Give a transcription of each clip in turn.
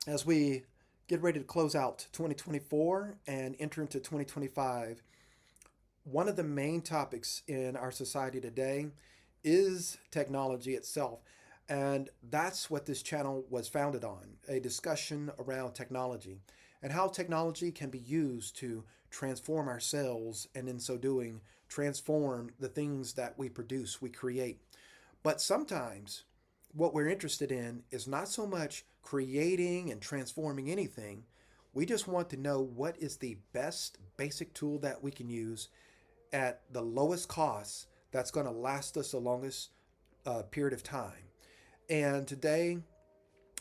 As we get ready to close out 2024 and enter into 2025, one of the main topics in our society today is technology itself. And that's what this channel was founded on, a discussion around technology and how technology can be used to transform ourselves and in so doing, transform the things that we produce, we create. But sometimes what we're interested in is not so much creating and transforming anything. We just want to know what is the best basic tool that we can use at the lowest cost that's going to last us the longest period of time. And today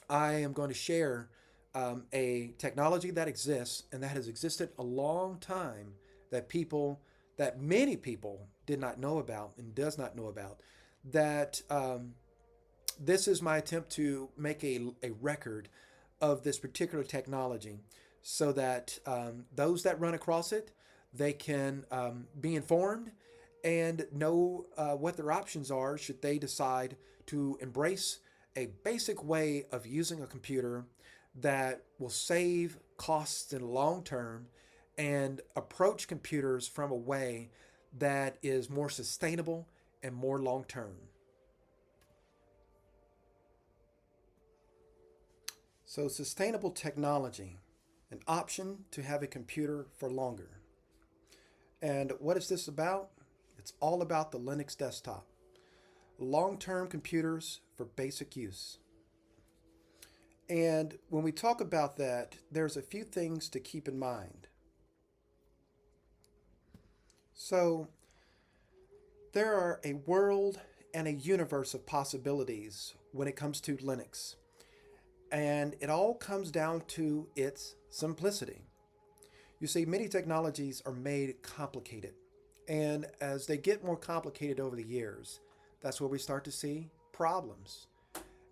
I am going to share a technology that exists and that has existed a long time that many people did not know about and does not know about. That This is my attempt to make a record of this particular technology so that those that run across it, they can be informed and know what their options are should they decide to embrace a basic way of using a computer that will save costs in the long term and approach computers from a way that is more sustainable and more long term. So, sustainable technology, an option to have a computer for longer. And what is this about? It's all about the Linux desktop, long term computers for basic use. And when we talk about that, there's a few things to keep in mind. So, there are a world and a universe of possibilities when it comes to Linux. And it all comes down to its simplicity. You see, many technologies are made complicated. And as they get more complicated over the years, that's where we start to see problems.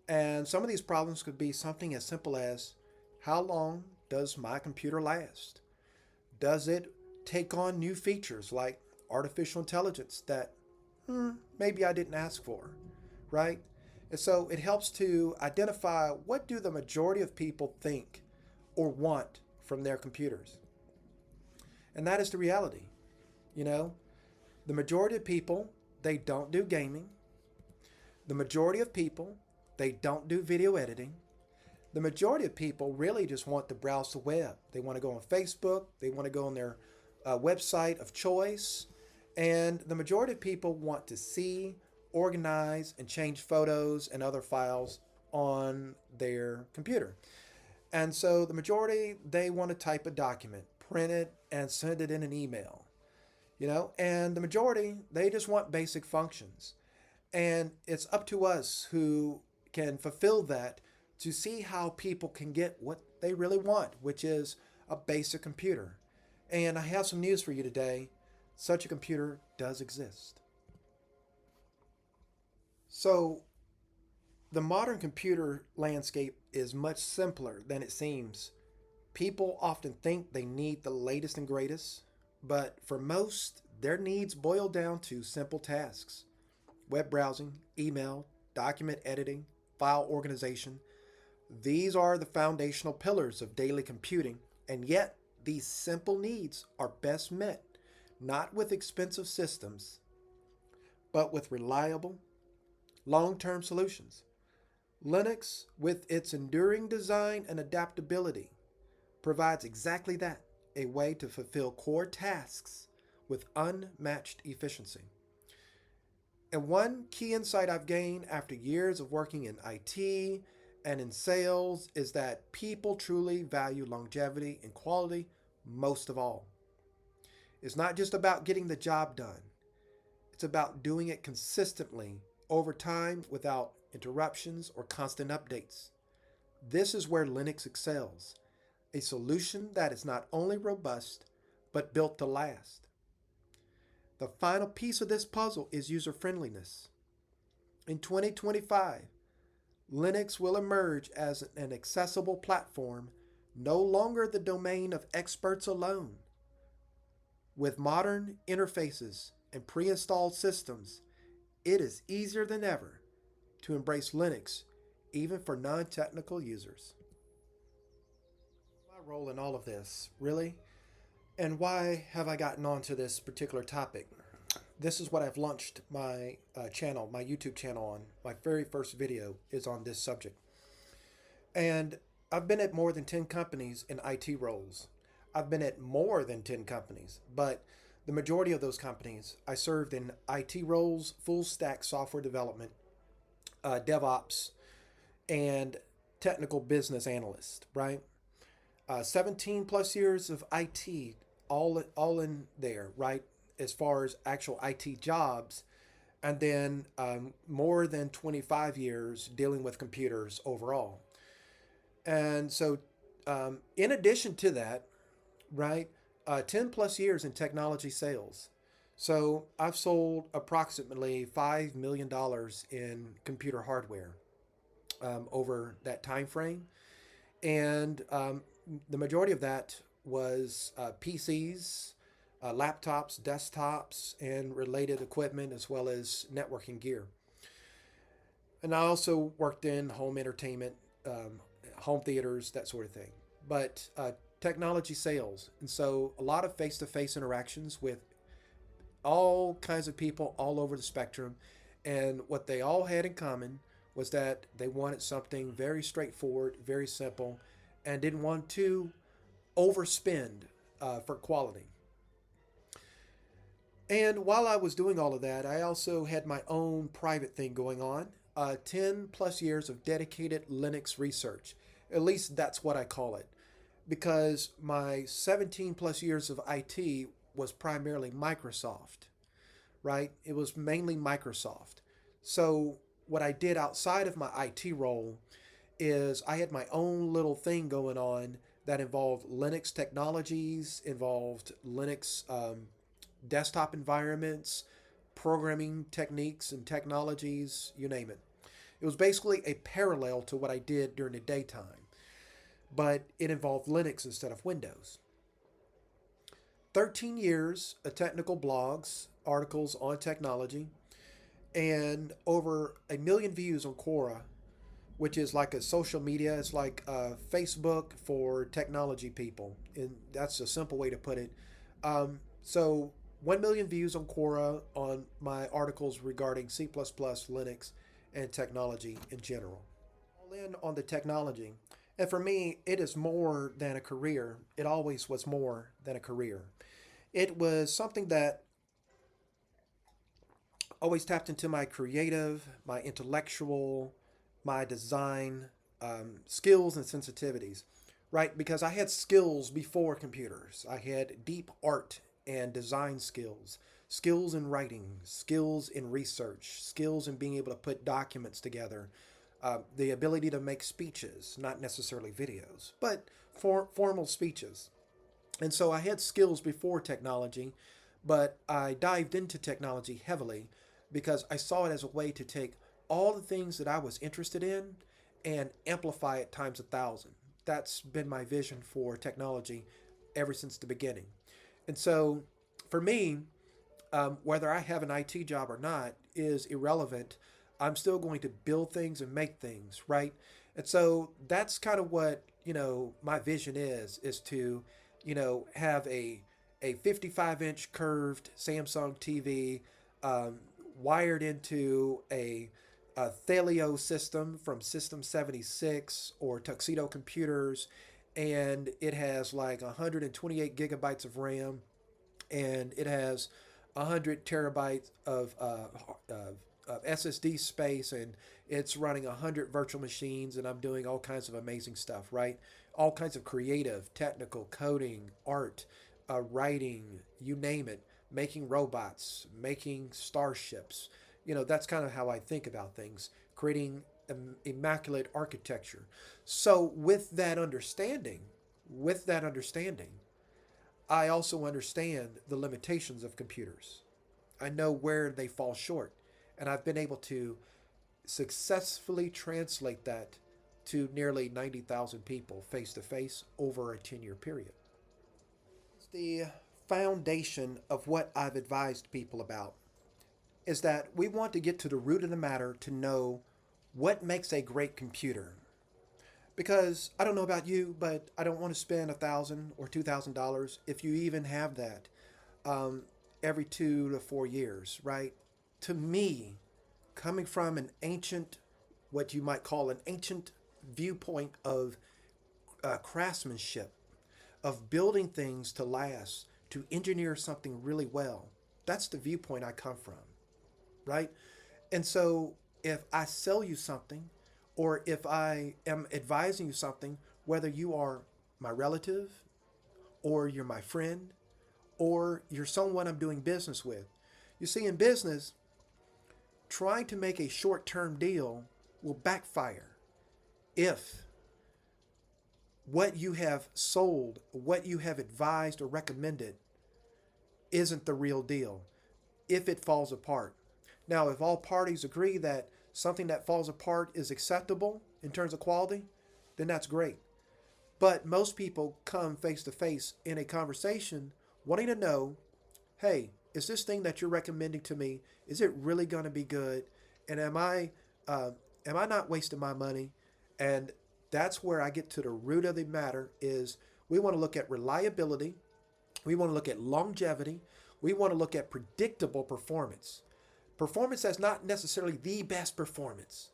And some of these problems could be something as simple as how long does my computer last? Does it take on new features like artificial intelligence that maybe I didn't ask for, right? And so it helps to identify what do the majority of people think or want from their computers. And that is the reality. You know, the majority of people, they don't do gaming. The majority of people, they don't do video editing. The majority of people really just want to browse the web. They want to go on Facebook, they want to go on their website of choice, and the majority of people want to see, organize, and change photos and other files on their computer. And so the majority, they want to type a document, print it, and send it in an email. And the majority, they just want basic functions. And it's up to us who can fulfill that to see how people can get what they really want, which is a basic computer. And I have some news for you today. Such a computer does exist. So, the modern computer landscape is much simpler than it seems. People often think they need the latest and greatest, but for most, their needs boil down to simple tasks: web browsing, email, document editing, file organization. These are the foundational pillars of daily computing, and yet these simple needs are best met not with expensive systems, but with reliable, long term solutions. Linux, with its enduring design and adaptability, provides exactly that: a way to fulfill core tasks with unmatched efficiency. And one key insight I've gained after years of working in IT and in sales is that people truly value longevity and quality most of all. It's not just about getting the job done, it's about doing it consistently over time without interruptions or constant updates. This is where Linux excels: a solution that is not only robust, but built to last. The final piece of this puzzle is user friendliness. In 2025, Linux will emerge as an accessible platform, no longer the domain of experts alone. With modern interfaces and pre installed systems, it is easier than ever to embrace Linux, even for non technical users. role in all of this, really? And why have I gotten onto this particular topic? This is what I've launched my channel, my YouTube channel on. My very first video is on this subject. And I've been at more than 10 companies in IT roles. I've been at more than 10 companies, but the majority of those companies, I served in IT roles, full stack software development, DevOps, and technical business analyst, right? 17 plus years of IT, all in there, right? As far as actual IT jobs, and then more than 25 years dealing with computers overall. And so, in addition to that, right, 10 plus years in technology sales. So I've sold approximately $5 million in computer hardware over that time frame. And the majority of that was PCs, laptops, desktops, and related equipment, as well as networking gear. And I also worked in home entertainment, home theaters, that sort of thing. But technology sales. And so a lot of face-to-face interactions with all kinds of people all over the spectrum. And what they all had in common was that they wanted something very straightforward, very simple, and didn't want to overspend for quality. And while I was doing all of that, I also had my own private thing going on. 10 plus years of dedicated Linux research. At least that's what I call it. Because my 17 plus years of IT was primarily Microsoft, right? It was mainly Microsoft. So what I did outside of my IT role is I had my own little thing going on that involved Linux technologies, involved Linux desktop environments, programming techniques and technologies, you name it. It was basically a parallel to what I did during the daytime, but it involved Linux instead of Windows. 13 years of technical blogs, articles on technology, and over 1 million views on Quora, which is like a social media. It's like Facebook for technology people. And that's a simple way to put it. So 1 million views on Quora on my articles regarding C++, Linux, and technology in general. All in on the technology. And for me, it is more than a career. It always was more than a career. It was something that always tapped into my creative, my intellectual, my design skills and sensitivities, right? Because I had skills before computers. I had deep art and design skills, skills in writing, skills in research, skills in being able to put documents together, the ability to make speeches, not necessarily videos, but formal speeches. And so I had skills before technology, but I dived into technology heavily because I saw it as a way to take all the things that I was interested in and amplify it times 1,000. That's been my vision for technology ever since the beginning. And so for me, whether I have an IT job or not is irrelevant. I'm still going to build things and make things, right? And so that's kind of what, my vision is to, have a 55-inch curved Samsung TV wired into a Thelio system from System 76 or Tuxedo Computers, and it has like 128 gigabytes of RAM, and it has 100 terabytes of SSD space, and it's running 100 virtual machines, and I'm doing all kinds of amazing stuff, right? All kinds of creative, technical, coding, art, writing, you name it, making robots, making starships. That's kind of how I think about things, creating immaculate architecture. So with that understanding, I also understand the limitations of computers. I know where they fall short, and I've been able to successfully translate that to nearly 90,000 people face to face over a 10-year period. It's the foundation of what I've advised people about is that we want to get to the root of the matter to know what makes a great computer. Because I don't know about you, but I don't want to spend $1,000 or $2,000 if you even have that um, every 2 to 4 years, right? To me, coming from an ancient, what you might call an ancient viewpoint of craftsmanship, of building things to last, to engineer something really well, that's the viewpoint I come from, right? And so if I sell you something, or if I am advising you something, whether you are my relative, or you're my friend, or you're someone I'm doing business with, you see, in business, trying to make a short term deal will backfire if what you have sold, what you have advised or recommended isn't the real deal, if it falls apart. Now, if all parties agree that something that falls apart is acceptable in terms of quality, then that's great. But most people come face to face in a conversation wanting to know, hey, is this thing that you're recommending to me, is it really going to be good? And uh, am I not wasting my money? And that's where I get to the root of the matter is we want to look at reliability. We want to look at longevity. We want to look at predictable performance. Performance that's not necessarily the best performance.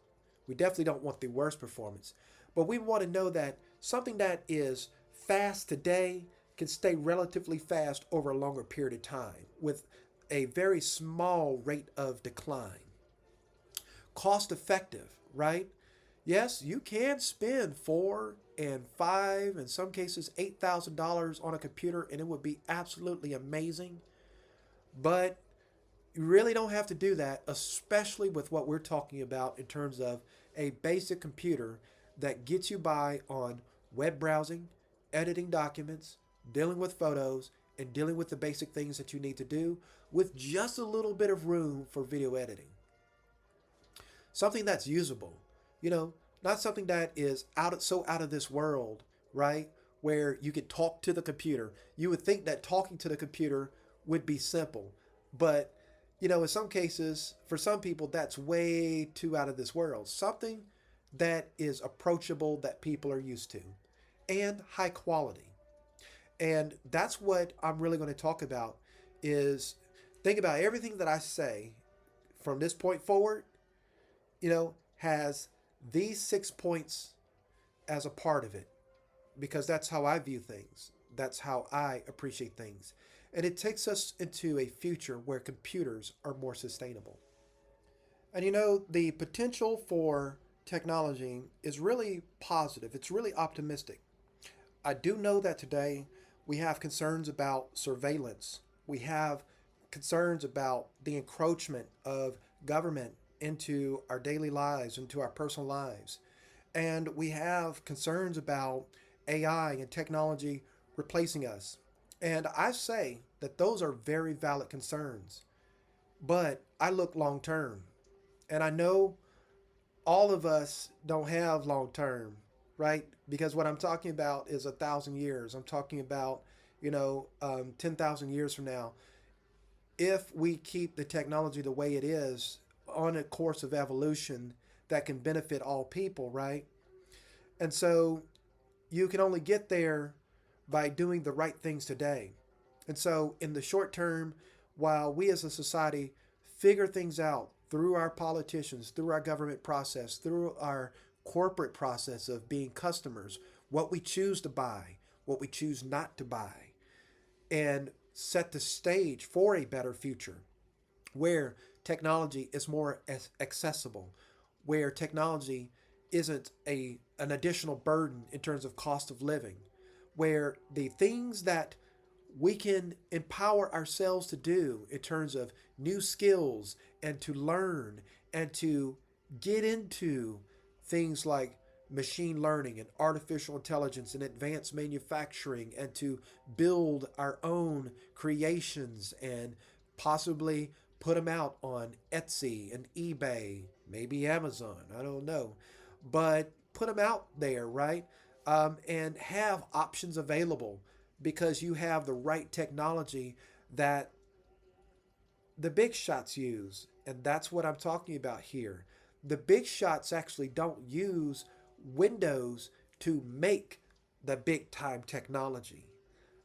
We definitely don't want the worst performance. But we want to know that something that is fast today can stay relatively fast over a longer period of time with a very small rate of decline. Cost effective, right? Yes, you can spend $4 and $5, in some cases $8,000 on a computer, and it would be absolutely amazing. But you really don't have to do that, especially with what we're talking about in terms of a basic computer that gets you by on web browsing, editing documents, dealing with photos, and dealing with the basic things that you need to do with just a little bit of room for video editing. Something that's usable, you know, not something that is out of this world, right? Where you could talk to the computer. You would think that talking to the computer would be simple, but in some cases, for some people, that's way too out of this world. Something that is approachable, that people are used to, and high quality. And that's what I'm really going to talk about is think about everything that I say from this point forward, has these 6 points as a part of it because that's how I view things. That's how I appreciate things. And it takes us into a future where computers are more sustainable. And the potential for technology is really positive, it's really optimistic. I do know that today we have concerns about surveillance, we have concerns about the encroachment of government into our daily lives, into our personal lives. And we have concerns about AI and technology replacing us. And I say that those are very valid concerns. But I look long term. And I know all of us don't have long term, right? Because what I'm talking about is 1,000 years. I'm talking about, 10,000 years from now. If we keep the technology the way it is on a course of evolution that can benefit all people, right? And so you can only get there by doing the right things today. And so, in the short term, while we as a society figure things out through our politicians, through our government process, through our corporate process of being customers, what we choose to buy, what we choose not to buy, and set the stage for a better future where technology is more accessible, where technology isn't an additional burden in terms of cost of living, where the things that we can empower ourselves to do in terms of new skills and to learn and to get into things like machine learning and artificial intelligence and advanced manufacturing and to build our own creations and possibly put them out on Etsy and eBay, maybe Amazon, I don't know, but put them out there, right? And have options available because you have the right technology that the big shots use. And that's what I'm talking about here. The big shots actually don't use Windows to make the big time technology.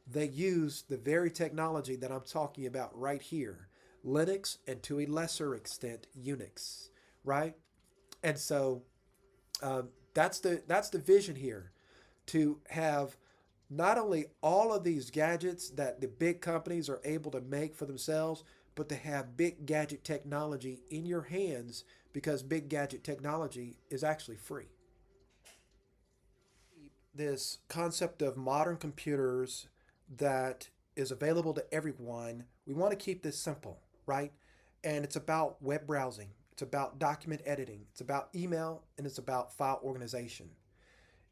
They use the very technology that I'm talking about right here, Linux, and to a lesser extent, Unix, right? And so that's the vision here, to have not only all of these gadgets that the big companies are able to make for themselves, but to have big gadget technology in your hands, because big gadget technology is actually free. This concept of modern computers that is available to everyone, we want to keep this simple, right? And it's about web browsing, it's about document editing, it's about email, and it's about file organization.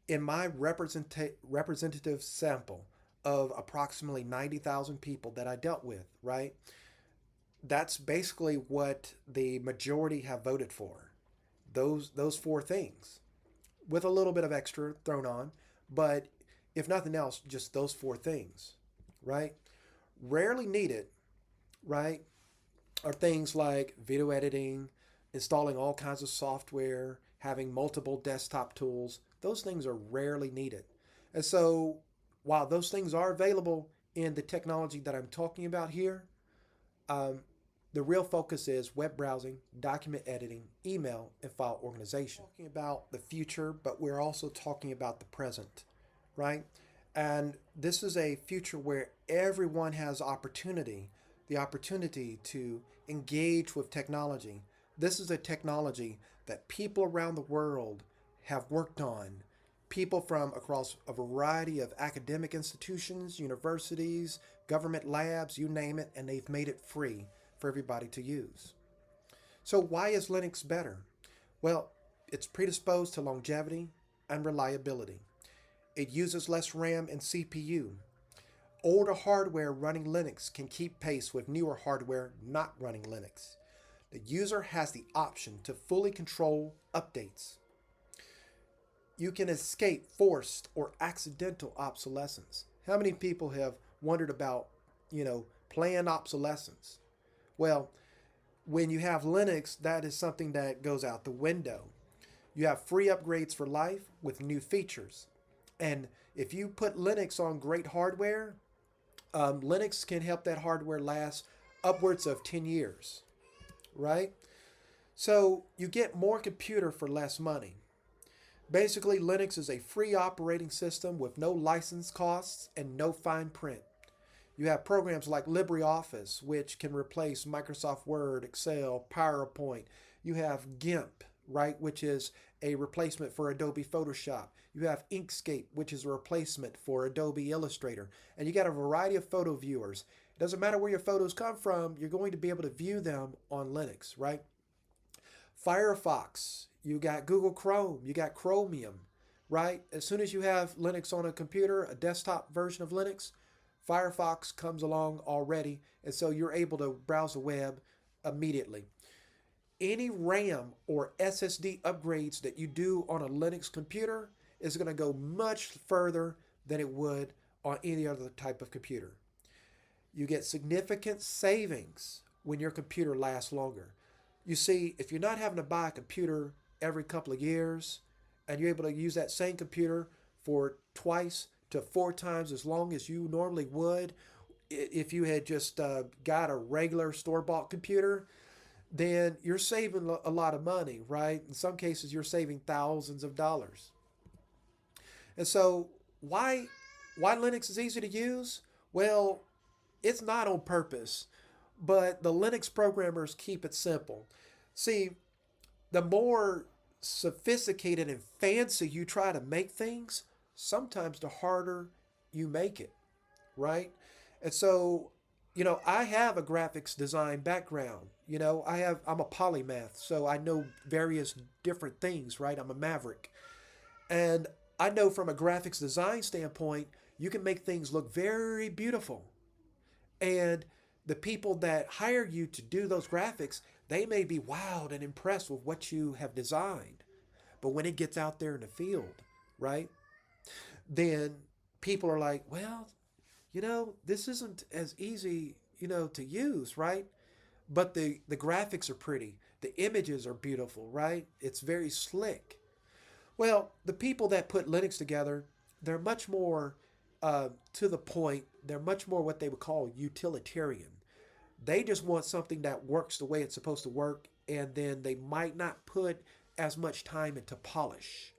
In my representative sample of approximately 90,000 people that I dealt with, right? That's basically what the majority have voted for. Those four things, with a little bit of extra thrown on, but if nothing else, just those four things, right? Rarely needed, right, are things like video editing, installing all kinds of software, having multiple desktop tools. Those things are rarely needed. And so, while those things are available in the technology that I'm talking about here, um, the real focus is web browsing, document editing, email, and file organization. We're talking about the future, but we're also talking about the present, right? And this is a future where everyone has opportunity, the opportunity to engage with technology. This is a technology that people around the world have worked on. People from across a variety of academic institutions, universities, government labs, you name it, and they've made it free for everybody to use. So why is Linux better? Well, it's predisposed to longevity and reliability. It uses less RAM and CPU. Older hardware running Linux can keep pace with newer hardware not running Linux. The user has the option to fully control updates. You can escape forced or accidental obsolescence. How many people have wondered about, planned obsolescence? Well, when you have Linux, that is something that goes out the window. You have free upgrades for life with new features. And if you put Linux on great hardware, Linux can help that hardware last upwards of 10 years, right? So you get more computer for less money. Basically, Linux is a free operating system with no license costs and no fine print. You have programs like LibreOffice, which can replace Microsoft Word, Excel, PowerPoint. You have GIMP, right, which is a replacement for Adobe Photoshop. You have Inkscape, which is a replacement for Adobe Illustrator. And you got a variety of photo viewers. It doesn't matter where your photos come from, you're going to be able to view them on Linux, right? Firefox, you got Google Chrome, you got Chromium, right? As soon as you have Linux on a computer, a desktop version of Linux, Firefox comes along already, and so you're able to browse the web immediately. Any RAM or SSD upgrades that you do on a Linux computer is going to go much further than it would on any other type of computer. You get significant savings when your computer lasts longer. You see, if you're not having to buy a computer every couple of years and you're able to use that same computer for twice to four times as long as you normally would if you had just got a regular store-bought computer, then you're saving a lot of money, right? In some cases, you're saving thousands of dollars. And so why Linux is easy to use? Well, it's not on purpose, but the Linux programmers keep it simple. See, the more sophisticated and fancy you try to make things, sometimes the harder you make it, right? And so, I have a graphics design background. I'm a polymath, so I know various different things, right? I'm a maverick. And I know from a graphics design standpoint, you can make things look very beautiful. And the people that hire you to do those graphics, they may be wowed and impressed with what you have designed. But when it gets out there in the field, right, then people are like, well, this isn't as easy, to use, right? But the graphics are pretty. The images are beautiful, right? It's very slick. Well, the people that put Linux together, they're much more to the point. They're much more what they would call utilitarian. They just want something that works the way it's supposed to work, and then they might not put as much time into polish.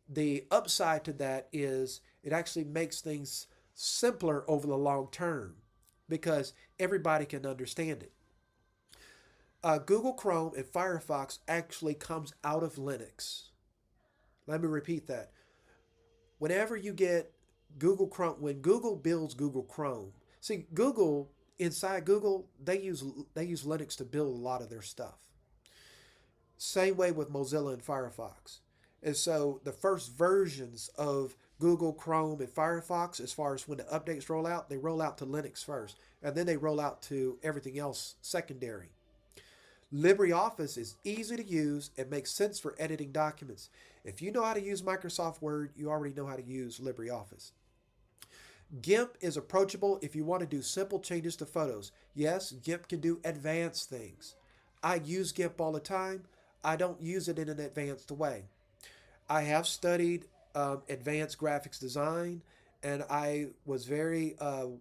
The upside to that is it actually makes things simpler over the long term because everybody can understand it. Google Chrome and Firefox actually comes out of Linux. Let me repeat that. Whenever you get Google Chrome, when Google builds Google Chrome, see Google inside Google they use Linux to build a lot of their stuff. Same way with Mozilla and Firefox. And so the first versions of Google Chrome and Firefox, as far as when the updates roll out, they roll out to Linux first, and then they roll out to everything else secondary. LibreOffice is easy to use and makes sense for editing documents. If you know how to use Microsoft Word, you already know how to use LibreOffice. GIMP is approachable if you want to do simple changes to photos. Yes, GIMP can do advanced things. I use GIMP all the time. I don't use it in an advanced way. I have studied advanced graphics design, and I was very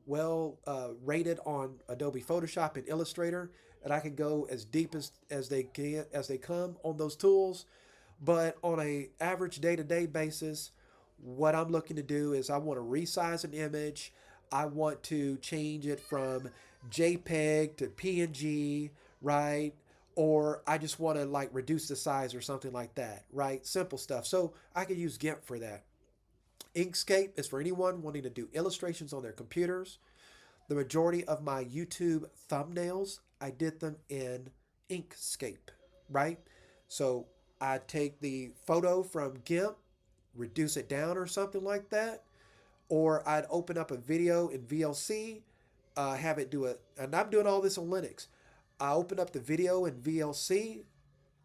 well rated on Adobe Photoshop and Illustrator, and I can go as deep as they come on those tools. But on a average day-to-day basis, what I'm looking to do is I want to resize an image. I want to change it from JPEG to PNG, right? Or I just want to like reduce the size or something like that, right? Simple stuff. So I can use GIMP for that. Inkscape is for anyone wanting to do illustrations on their computers. The majority of my YouTube thumbnails, I did them in Inkscape, right? So I take the photo from GIMP, reduce it down or something like that, or I'd open up a video in VLC, have it do it, and I'm doing all this on Linux. I open up the video in VLC,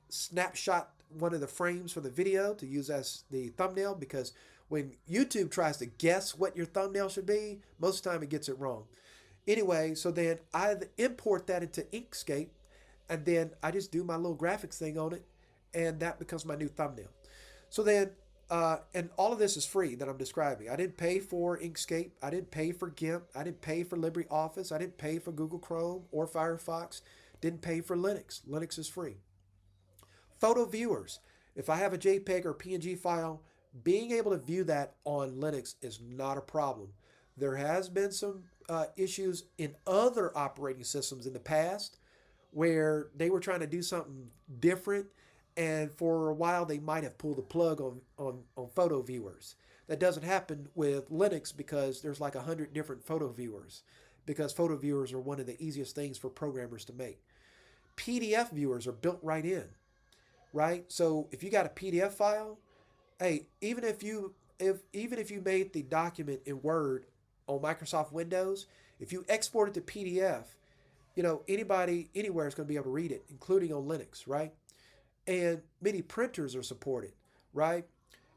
snapshot one of the frames from the video to use as the thumbnail because when YouTube tries to guess what your thumbnail should be, most of the time it gets it wrong. Anyway, so then I import that into Inkscape and then I just do my little graphics thing on it and that becomes my new thumbnail. So then, and all of this is free that I'm describing. I didn't pay for Inkscape. I didn't pay for GIMP. I didn't pay for LibreOffice. I didn't pay for Google Chrome or Firefox. Didn't pay for Linux. Linux is free. Photo viewers. If I have a JPEG or PNG file, being able to view that on Linux is not a problem. There has been some issues in other operating systems in the past where they were trying to do something different and for a while they might have pulled the plug on photo viewers. That doesn't happen with Linux because there's like 100 different photo viewers because photo viewers are one of the easiest things for programmers to make. PDF viewers are built right in, right? So if you got a PDF file, hey, even if you made the document in Word on Microsoft Windows, if you export it to PDF, anybody anywhere is going to be able to read it, including on Linux, right? And many printers are supported, right?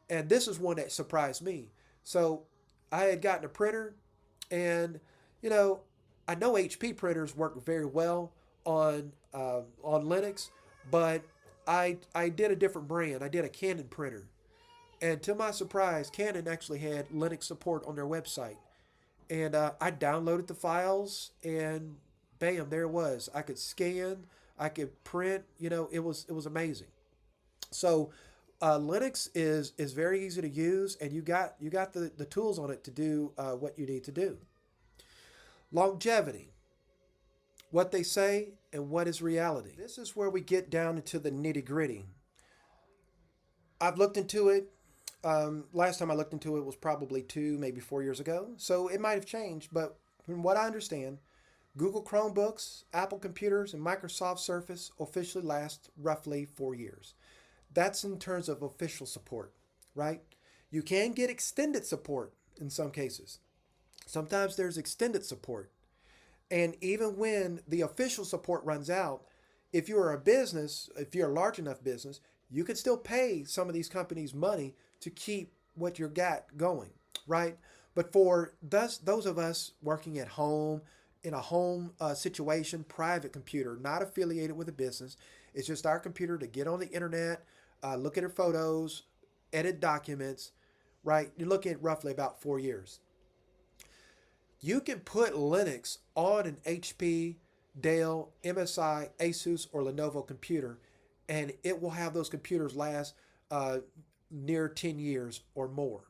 And this is one that surprised me. So I had gotten a printer, and I know HP printers work very well on Linux, but I did a different brand. I did a Canon printer, and to my surprise, Canon actually had Linux support on their website. And I downloaded the files, and bam, there it was. I could scan, I could print. It was amazing. So Linux is very easy to use, and you got the tools on it to do what you need to do. Longevity, what they say and what is reality. This is where we get down into the nitty gritty. I've looked into it. Last time I looked into it was probably 2, maybe 4 years ago. So it might have changed, but from what I understand, Google Chromebooks, Apple computers, and Microsoft Surface officially last roughly 4 years. That's in terms of official support, right? You can get extended support in some cases. Sometimes there's extended support. And even when the official support runs out, if you're a business, if you're a large enough business, you can still pay some of these companies money to keep what you got going, right? But for those of us working at home, in a home situation, private computer, not affiliated with a business, it's just our computer to get on the internet, look at our photos, edit documents, right? You're looking at roughly about 4 years. You can put Linux on an HP, Dell, MSI, Asus, or Lenovo computer, and it will have those computers last near 10 years or more.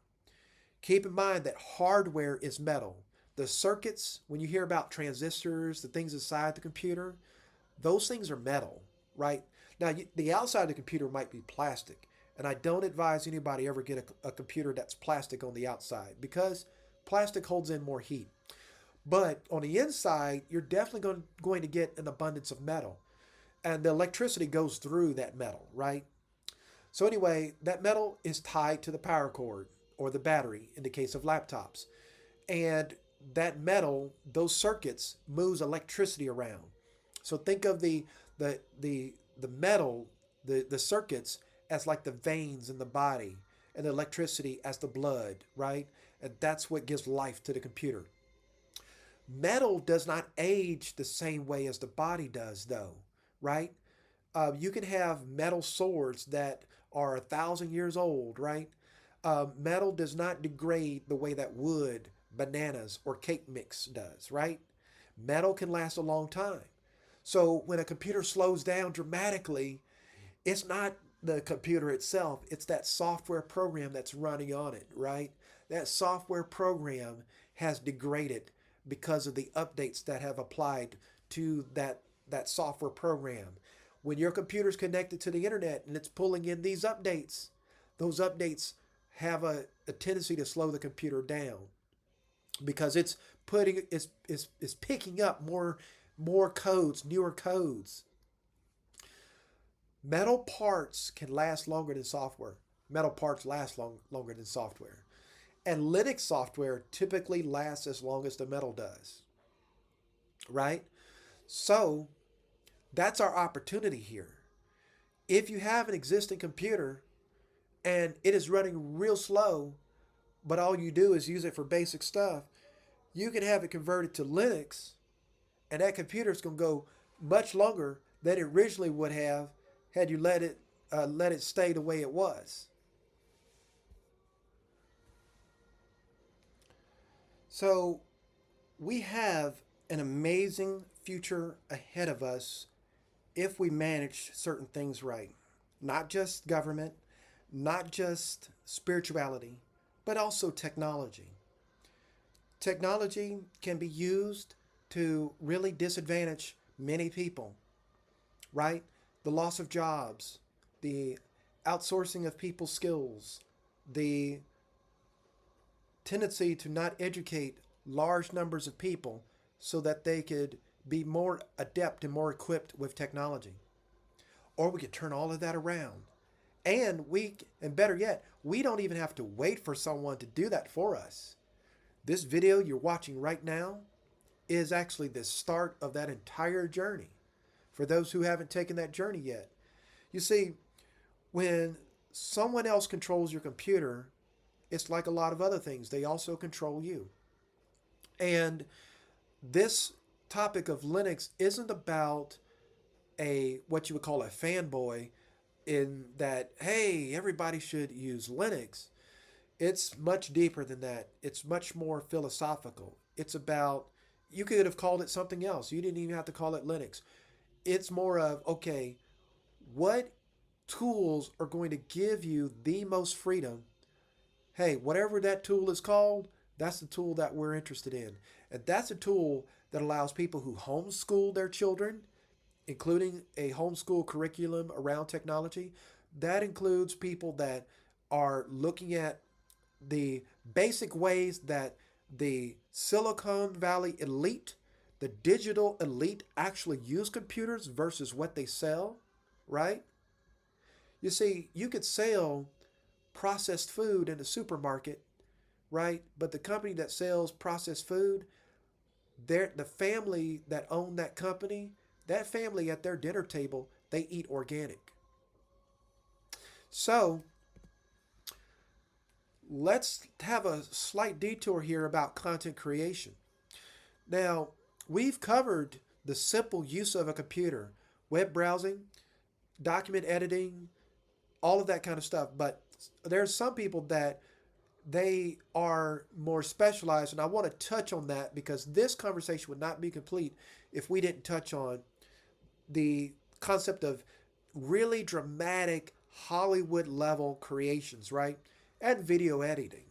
Keep in mind that hardware is metal. The circuits, when you hear about transistors, the things inside the computer, those things are metal, right? Now, the outside of the computer might be plastic, and I don't advise anybody ever get a computer that's plastic on the outside because plastic holds in more heat. But on the inside, you're definitely going to get an abundance of metal, and the electricity goes through that metal, right? So anyway, that metal is tied to the power cord or the battery in the case of laptops. And that metal, those circuits, moves electricity around. So think of the metal, the circuits as like the veins in the body and the electricity as the blood, right? And that's what gives life to the computer. Metal does not age the same way as the body does, though, right? You can have metal swords that are 1,000 years old, right? Metal does not degrade the way that wood, bananas, or cake mix does, right? Metal can last a long time. So when a computer slows down dramatically, it's not the computer itself, it's that software program that's running on it, right? That software program has degraded because of the updates that have applied to that software program. When your computer's connected to the internet and it's pulling in those updates have a tendency to slow the computer down because it's picking up more codes, newer codes. Metal parts can last longer than software. Metal parts last longer than software. And Linux software typically lasts as long as the metal does, right? So that's our opportunity here. If you have an existing computer and it is running real slow, but all you do is use it for basic stuff, you can have it converted to Linux, and that computer is going to go much longer than it originally would have had you let it stay the way it was. So we have an amazing future ahead of us if we manage certain things right. Not just government, not just spirituality, but also technology. Technology can be used to really disadvantage many people, right? The loss of jobs, the outsourcing of people's skills, the tendency to not educate large numbers of people so that they could be more adept and more equipped with technology. Or we could turn all of that around. And better yet, we don't even have to wait for someone to do that for us. This video you're watching right now is actually the start of that entire journey for those who haven't taken that journey yet. You see, when someone else controls your computer, it's like a lot of other things. They also control you. And this topic of Linux isn't about what you would call a fanboy in that, hey, everybody should use Linux. It's much deeper than that. It's much more philosophical. It's about, you could have called it something else. You didn't even have to call it Linux. It's more of, okay, what tools are going to give you the most freedom? Hey, whatever that tool is called, that's the tool that we're interested in. And that's a tool that allows people who homeschool their children, including a homeschool curriculum around technology. That includes people that are looking at the basic ways that the Silicon Valley elite, the digital elite, actually use computers versus what they sell, right? You see, you could sell processed food in a supermarket, right? But the company that sells processed food, the family that own that company, that family at their dinner table, they eat organic. So let's have a slight detour here about content creation. Now, we've covered the simple use of a computer, web browsing, document editing, all of that kind of stuff. But there's some people that they are more specialized, and I want to touch on that because this conversation would not be complete if we didn't touch on the concept of really dramatic Hollywood level creations, right? And video editing.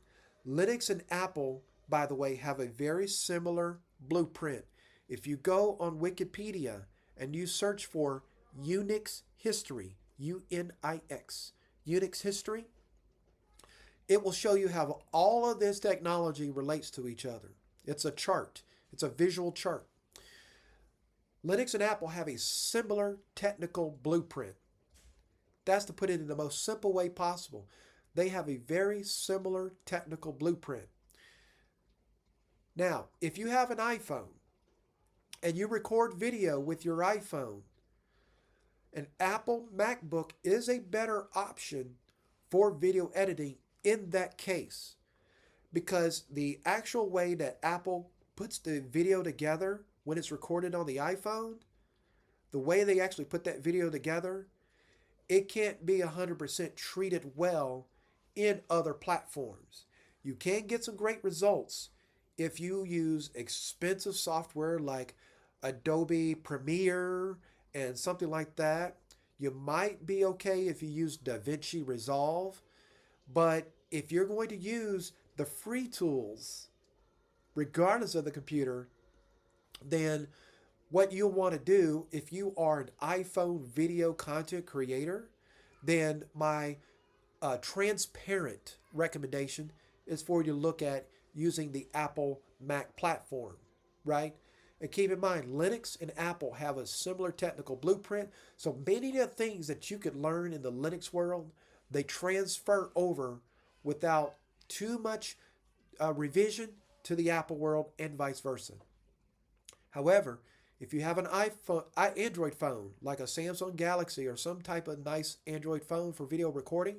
Linux and Apple, by the way, have a very similar blueprint. If you go on Wikipedia and you search for Unix history, UNIX, Unix history, it will show you how all of this technology relates to each other. It's a chart, it's a visual chart. Linux and Apple have a similar technical blueprint. That's to put it in the most simple way possible. They have a very similar technical blueprint. Now, if you have an iPhone and you record video with your iPhone, an Apple MacBook is a better option for video editing in that case, because the actual way that Apple puts the video together when it's recorded on the iPhone, the way they actually put that video together, it can't be 100% treated well in other platforms. You can get some great results if you use expensive software like Adobe Premiere and something like that. You might be okay if you use DaVinci Resolve, but if you're going to use the free tools, regardless of the computer, then what you'll want to do if you are an iPhone video content creator, then my transparent recommendation is for you to look at using the Apple Mac platform, right? And keep in mind, Linux and Apple have a similar technical blueprint. So many of the things that you could learn in the Linux world, they transfer over without too much revision to the Apple world and vice versa. However, if you have an Android phone, like a Samsung Galaxy or some type of nice Android phone for video recording,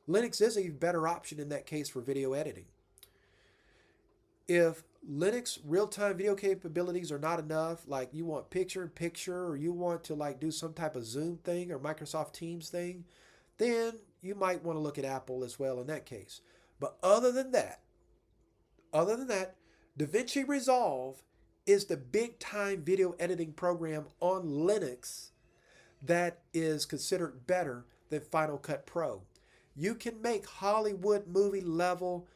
Linux is a better option in that case for video editing. If Linux real-time video capabilities are not enough, like you want picture-in-picture or you want to like do some type of Zoom thing or Microsoft Teams thing, then you might want to look at Apple as well in that case. But other than that, DaVinci Resolve is the big-time video editing program on Linux that is considered better than Final Cut Pro. You can make Hollywood movie level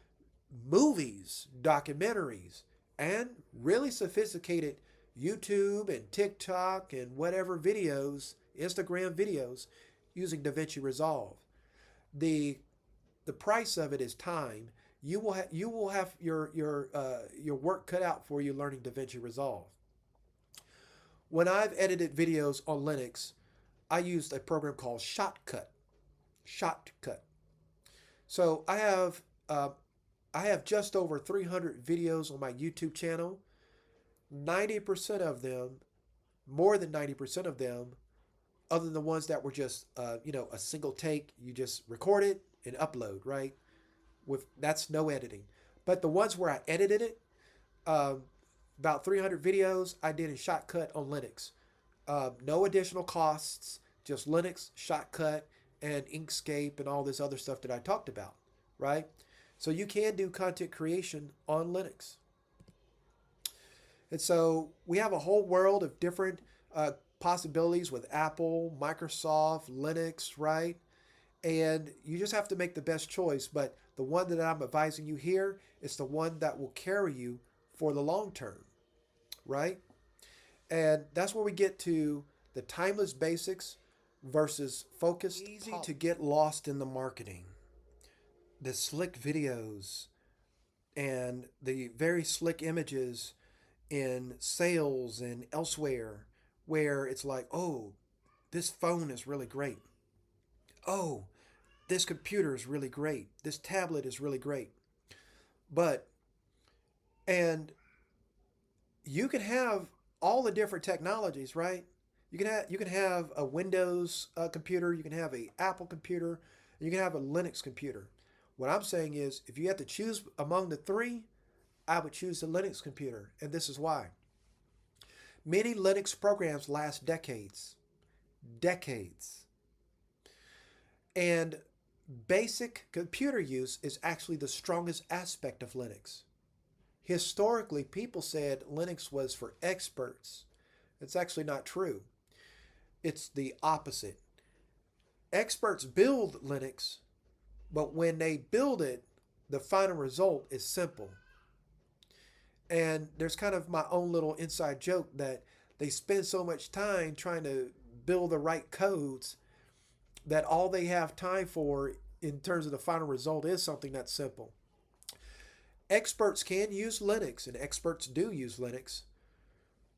movies, documentaries, and really sophisticated YouTube and TikTok and whatever videos, Instagram videos, using DaVinci Resolve. The price of it is time. You will have your work cut out for you learning DaVinci Resolve. When I've edited videos on Linux, I used a program called Shotcut. Shotcut. So I have just over 300 videos on my YouTube channel. 90% of them, more than 90% of them, other than the ones that were just a single take, you just record it and upload, right? That's no editing. But the ones where I edited it, about 300 videos I did in Shotcut on Linux. No additional costs, just Linux, Shotcut, and Inkscape and all this other stuff that I talked about, right? So you can do content creation on Linux. And so we have a whole world of different possibilities with Apple, Microsoft, Linux, right? And you just have to make the best choice. But the one that I'm advising you here is the one that will carry you for the long term, right? And that's where we get to the timeless basics versus focused. Easy to get lost in the marketing, the slick videos, and the very slick images in sales and elsewhere, where it's like, oh, this phone is really great. Oh, this computer is really great. This tablet is really great. And you can have all the different technologies, right? You can have a Windows computer, you can have a Apple computer, and you can have a Linux computer. What I'm saying is, if you have to choose among the three, I would choose the Linux computer, and this is why. Many Linux programs last decades. Decades. And Basic computer use is actually the strongest aspect of Linux. Historically, people said Linux was for experts. It's actually not true. It's the opposite. Experts build Linux, but when they build it, the final result is simple. And there's kind of my own little inside joke that they spend so much time trying to build the right codes that all they have time for in terms of the final result is something that's simple. Experts can use Linux, and experts do use Linux,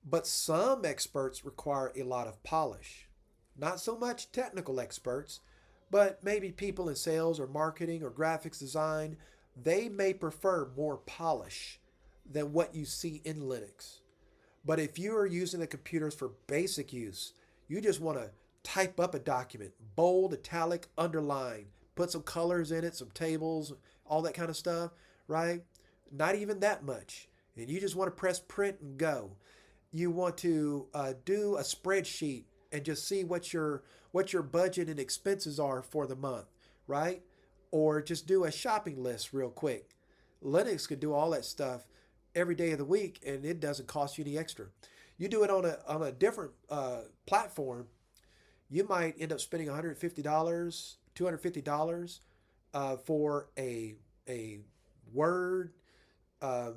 but some experts require a lot of polish. Not so much technical experts, but maybe people in sales or marketing or graphics design, they may prefer more polish than what you see in Linux. But if you are using the computers for basic use, you just want to type up a document, bold, italic, underline, put some colors in it, some tables, all that kind of stuff, right? Not even that much. And you just want to press print and go. You want to do a spreadsheet and just see what your budget and expenses are for the month, right? Or just do a shopping list real quick. Linux can do all that stuff every day of the week, and it doesn't cost you any extra. You do it on a different platform, you might end up spending $150, $250 for a Word uh,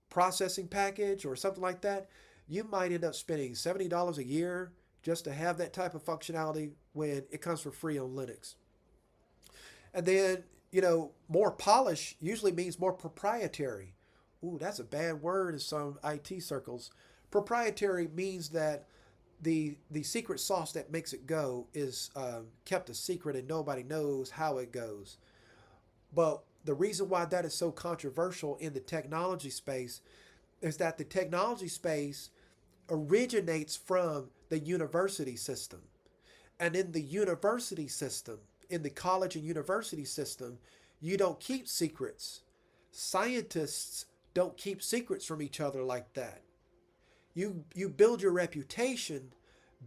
processing package or something like that. You might end up spending $70 a year just to have that type of functionality when it comes for free on Linux. And then, more polish usually means more proprietary. Ooh, that's a bad word in some IT circles. Proprietary means that the secret sauce that makes it go is kept a secret and nobody knows how it goes. But the reason why that is so controversial in the technology space is that the technology space originates from the university system. And in the university system, in the college and university system, you don't keep secrets. Scientists don't keep secrets from each other like that. You build your reputation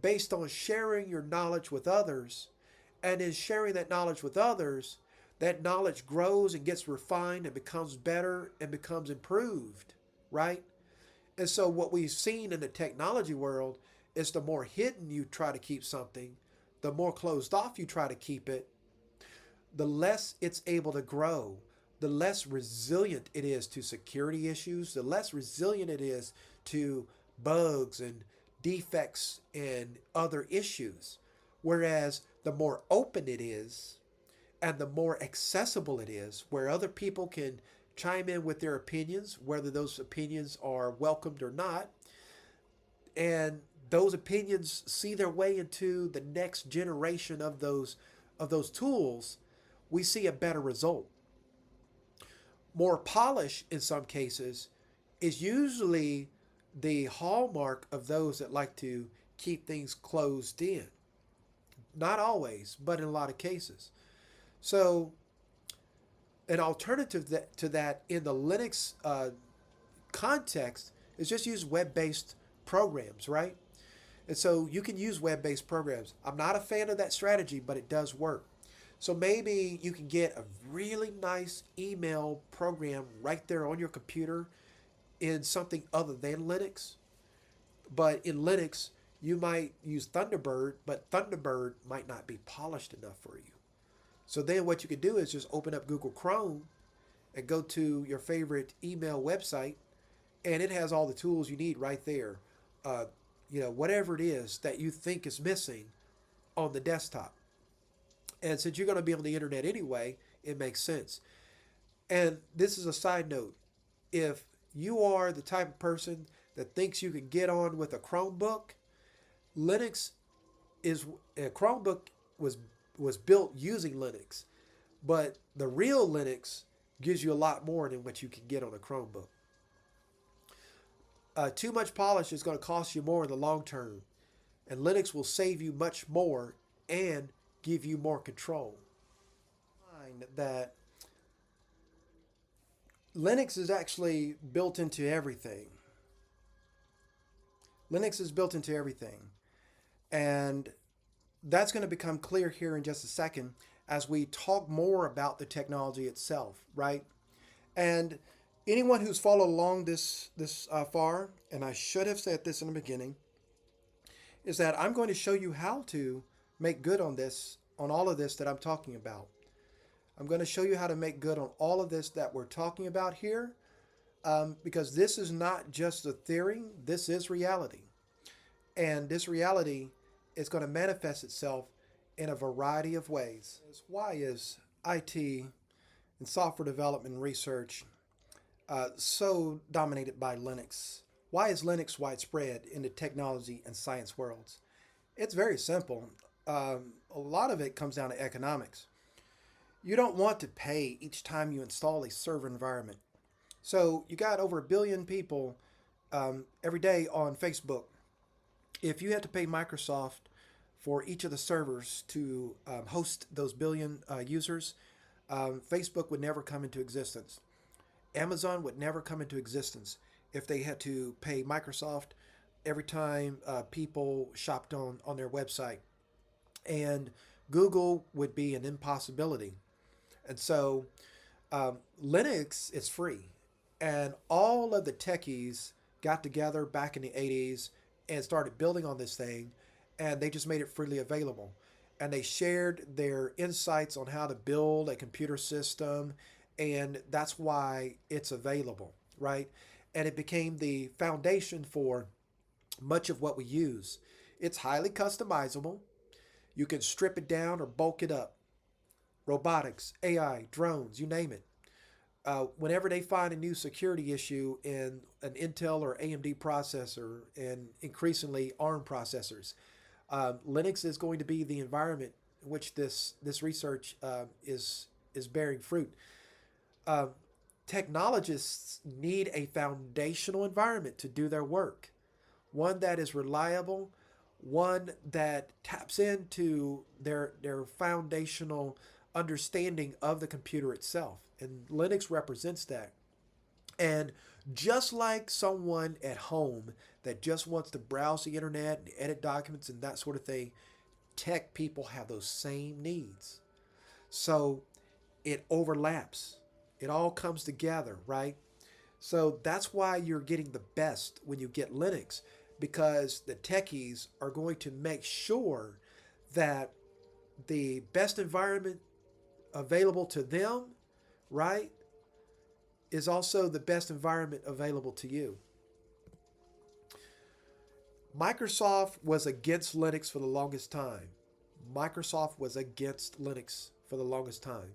based on sharing your knowledge with others. And in sharing that knowledge with others, that knowledge grows and gets refined and becomes better and becomes improved, right? And so what we've seen in the technology world is the more hidden you try to keep something, the more closed off you try to keep it, the less it's able to grow, the less resilient it is to security issues, the less resilient it is to bugs and defects and other issues. Whereas the more open it is and the more accessible it is, where other people can chime in with their opinions, whether those opinions are welcomed or not, and those opinions see their way into the next generation of those tools, we see a better result. More polish in some cases is usually the hallmark of those that like to keep things closed in. Not always, but in a lot of cases. So, an alternative to that in the Linux context is just use web-based programs, right? And so you can use web-based programs. I'm not a fan of that strategy, but it does work. So maybe you can get a really nice email program right there on your computer in something other than Linux. But in Linux, you might use Thunderbird, but Thunderbird might not be polished enough for you. So then what you can do is just open up Google Chrome and go to your favorite email website, and it has all the tools you need right there. Uh, whatever it is that you think is missing on the desktop. And since you're going to be on the internet anyway, it makes sense. And this is a side note. If you are the type of person that thinks you can get on with a Chromebook, Linux is a Chromebook was built using Linux, but the real Linux gives you a lot more than what you can get on a Chromebook. Too much polish is going to cost you more in the long term, and Linux will save you much more and give you more control. Find that Linux is actually built into everything. Linux is built into everything. And that's going to become clear here in just a second as we talk more about the technology itself, right? And anyone who's followed along this far, and I should have said this in the beginning, is that I'm going to show you how to make good on this, on all of this that I'm talking about. I'm going to show you how to make good on all of this that we're talking about here, because this is not just a theory, this is reality. And this reality is going to manifest itself in a variety of ways. Why is IT and software development and research so dominated by Linux? Why is Linux widespread in the technology and science worlds? It's very simple. A lot of it comes down to economics. You don't want to pay each time you install a server environment. So you got over 1 billion people every day on Facebook. If you had to pay Microsoft for each of the servers to host those billion users, Facebook would never come into existence. Amazon would never come into existence if they had to pay Microsoft every time people shopped on their website. And Google would be an impossibility. And so Linux is free. And all of the techies got together back in the 80s and started building on this thing, and they just made it freely available. And they shared their insights on how to build a computer system, and that's why it's available, right? And it became the foundation for much of what we use. It's highly customizable. You can strip it down or bulk it up. Robotics, AI, drones, you name it. Whenever they find a new security issue in an Intel or AMD processor, and increasingly ARM processors, Linux is going to be the environment in which this research is bearing fruit. Technologists need a foundational environment to do their work, one that is reliable, one that taps into their foundational understanding of the computer itself. And Linux represents that. And just like someone at home that just wants to browse the internet and edit documents and that sort of thing, tech people have those same needs. So it overlaps. It all comes together, right? So that's why you're getting the best when you get Linux, because the techies are going to make sure that the best environment available to them, right, is also the best environment available to you. Microsoft was against Linux for the longest time. Microsoft was against Linux for the longest time.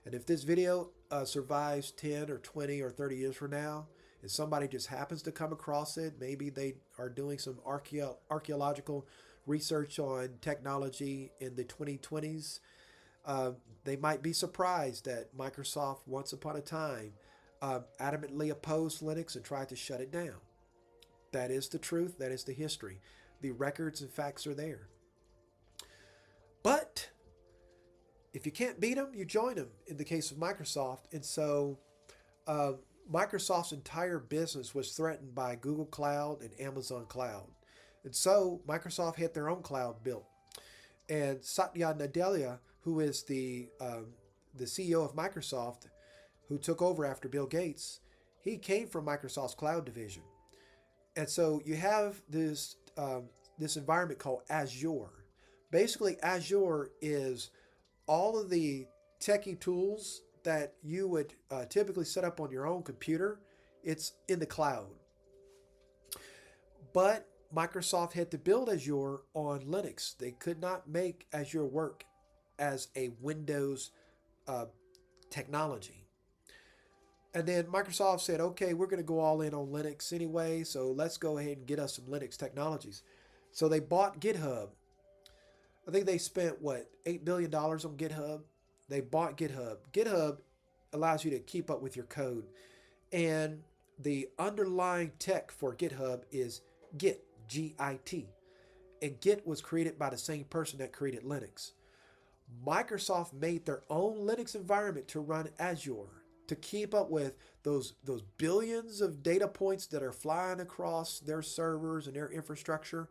And if this video survives 10 or 20 or 30 years from now, if somebody just happens to come across it, maybe they are doing some archaeological research on technology in the 2020s, they might be surprised that Microsoft, once upon a time, adamantly opposed Linux and tried to shut it down. That is the truth. That is the history. The records and facts are there. But if you can't beat them, you join them in the case of Microsoft. And so Microsoft's entire business was threatened by Google Cloud and Amazon Cloud. And so Microsoft had their own cloud built. And Satya Nadella, who is the CEO of Microsoft, who took over after Bill Gates, he came from Microsoft's cloud division. And so you have this environment called Azure. Basically, Azure is all of the techie tools that you would typically set up on your own computer. It's in the cloud. But Microsoft had to build Azure on Linux. They could not make Azure work as a Windows technology. And then Microsoft said, okay, we're going to go all in on Linux anyway, so let's go ahead and get us some Linux technologies. So they bought GitHub. I think they spent, $8 billion on GitHub? They bought GitHub. GitHub allows you to keep up with your code. And the underlying tech for GitHub is Git, G-I-T. And Git was created by the same person that created Linux. Microsoft made their own Linux environment to run Azure, to keep up with those billions of data points that are flying across their servers and their infrastructure.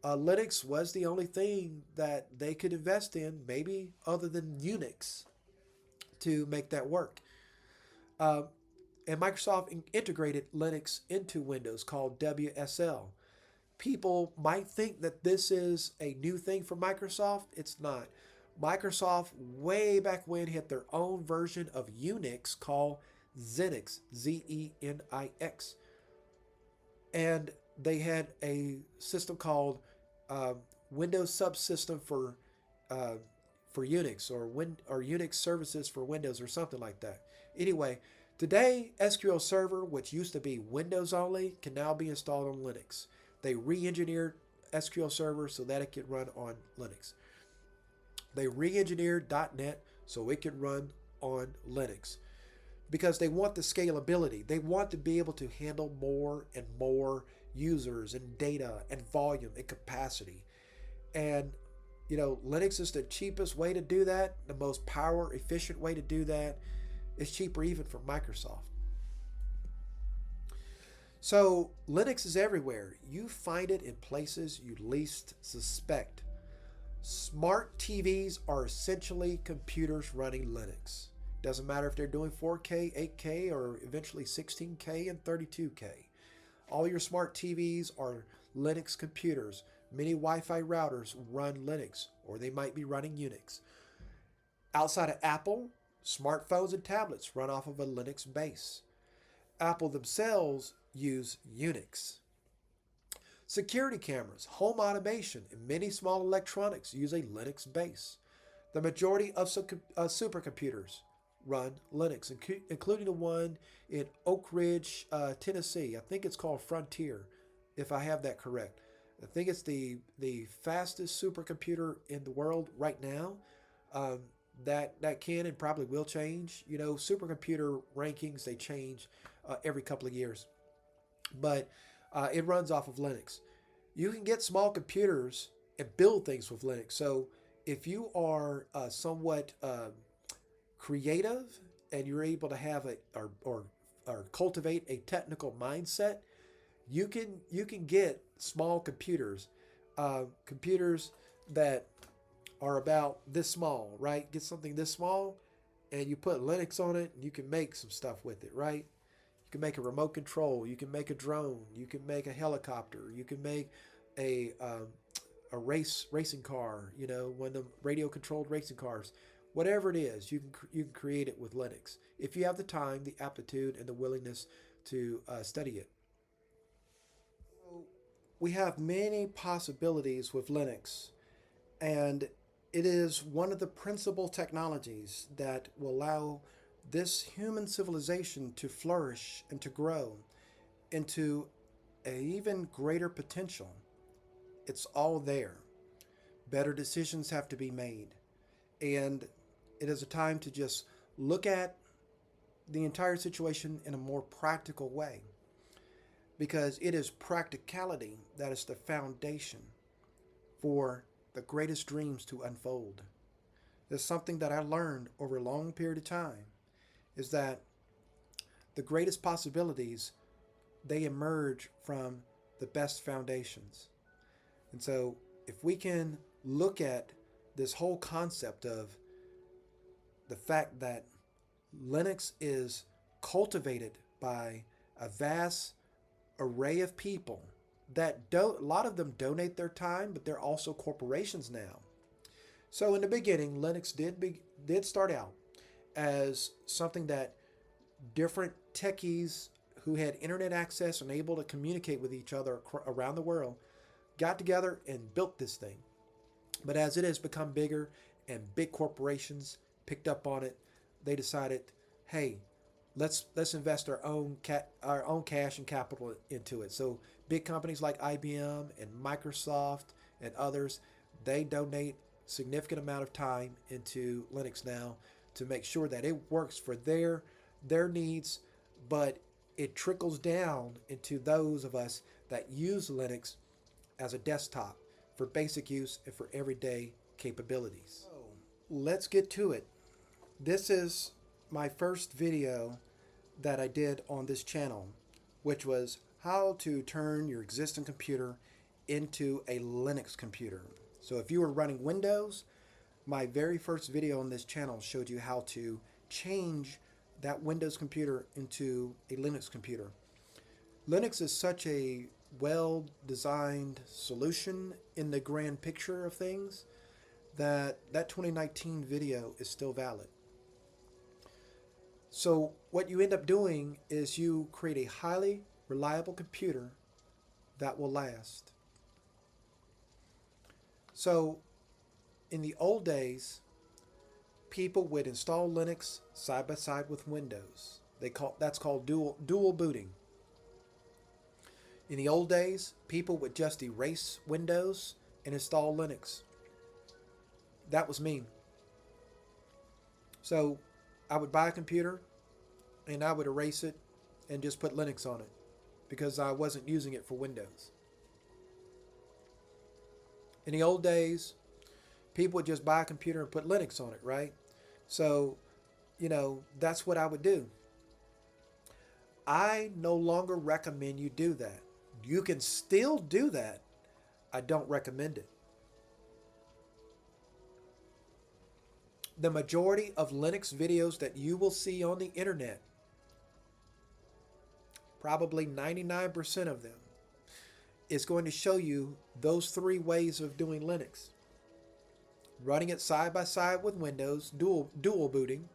Linux was the only thing that they could invest in, maybe other than Unix, to make that work. Uh, and Microsoft integrated Linux into Windows called WSL. People might think that this is a new thing for Microsoft. It's not. Microsoft, way back when, had their own version of Unix called Xenix, Zenix. And they had a system called uh, Windows Subsystem uh, for Unix, or Unix services for Windows, or something like that. Anyway, today SQL Server, which used to be Windows only, can now be installed on Linux. They re-engineered SQL Server so that it could run on Linux. They re-engineered .NET so it could run on Linux, because they want the scalability. They want to be able to handle more and more users and data and volume and capacity. And Linux is the cheapest way to do that, the most power efficient way to do that. It's cheaper even for Microsoft. So Linux is everywhere. You find it in places you least suspect. Smart TVs are essentially computers running Linux. Doesn't matter if they're doing 4K, 8K, or eventually 16K and 32K. All your smart TVs are Linux computers. Many Wi-Fi routers run Linux, or they might be running Unix. Outside of Apple, smartphones and tablets run off of a Linux base. Apple themselves use Unix. Security cameras, home automation, and many small electronics use a Linux base. The majority of supercomputers run Linux, including the one in Oak Ridge, Tennessee. I think it's called Frontier, if I have that correct. I think it's the fastest supercomputer in the world right now. That can and probably will change. Supercomputer rankings, they change every couple of years, but it runs off of Linux. You can get small computers and build things with Linux. So if you are somewhat creative and you're able to have or cultivate a technical mindset, you can get small computers, computers that are about this small, right? Get something this small, and you put Linux on it, and you can make some stuff with it, right? You can make a remote control. You can make a drone. You can make a helicopter. You can make a racing car. One of the radio controlled racing cars. Whatever it is, you can create it with Linux if you have the time, the aptitude, and the willingness to study it. So we have many possibilities with Linux, and it is one of the principal technologies that will allow this human civilization to flourish and to grow into an even greater potential. It's all there. Better decisions have to be made. And it is a time to just look at the entire situation in a more practical way, because it is practicality that is the foundation for the greatest dreams to unfold. There's something that I learned over a long period of time, is that the greatest possibilities, they emerge from the best foundations. And so if we can look at this whole concept of the fact that Linux is cultivated by a vast array of people that don't, a lot of them donate their time, but they're also corporations now. So in the beginning, Linux did start out as something that different techies who had internet access and able to communicate with each other around the world got together and built this thing. But as it has become bigger and big corporations picked up on it, they decided, hey, let's invest our own cash and capital into it. So big companies like IBM and Microsoft and others, they donate significant amount of time into Linux now to make sure that it works for their needs, but it trickles down into those of us that use Linux as a desktop for basic use and for everyday capabilities. So let's get to it. This is my first video that I did on this channel, which was how to turn your existing computer into a Linux computer. So if you were running Windows, my very first video on this channel showed you how to change that Windows computer into a Linux computer. Linux is such a well-designed solution in the grand picture of things that 2019 video is still valid. So what you end up doing is you create a highly reliable computer that will last. So in the old days, people would install Linux side by side with Windows. That's called dual booting. In the old days, people would just erase Windows and install Linux. That was me. So I would buy a computer and I would erase it and just put Linux on it because I wasn't using it for Windows. In the old days, people would just buy a computer and put Linux on it, right? So, that's what I would do. I no longer recommend you do that. You can still do that. I don't recommend it. The majority of Linux videos that you will see on the internet, probably 99% of them, is going to show you those three ways of doing Linux. Running it side by side with Windows, dual booting,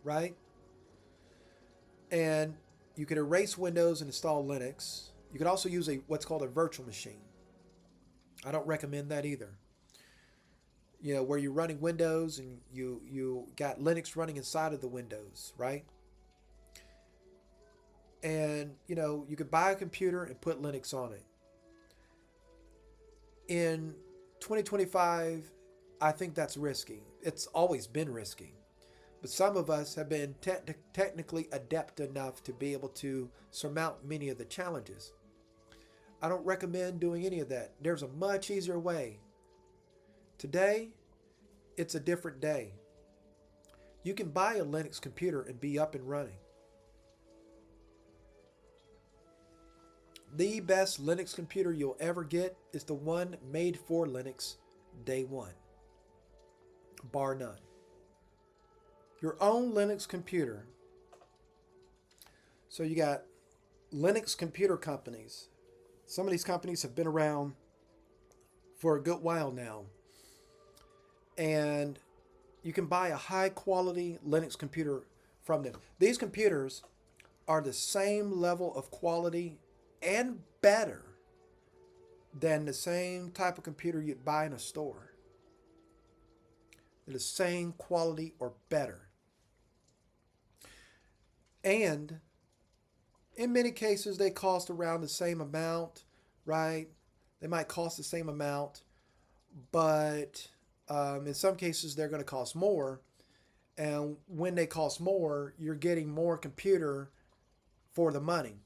right? And you can erase Windows and install Linux. You can also use what's called a virtual machine. I don't recommend that either. Where you're running Windows and you got Linux running inside of the Windows, right? And, you could buy a computer and put Linux on it. In 2025, I think that's risky. It's always been risky. But some of us have been technically adept enough to be able to surmount many of the challenges. I don't recommend doing any of that. There's a much easier way. Today, it's a different day. You can buy a Linux computer and be up and running. The best Linux computer you'll ever get is the one made for Linux day one, bar none. Your own Linux computer. So you got Linux computer companies. Some of these companies have been around for a good while now. And you can buy a high quality Linux computer from them. These computers are the same level of quality and better than the same type of computer you'd buy in a store. They're the same quality or better. And in many cases, they cost around the same amount, right? They might cost the same amount, but in some cases, they're going to cost more. And when they cost more, you're getting more computer for the money.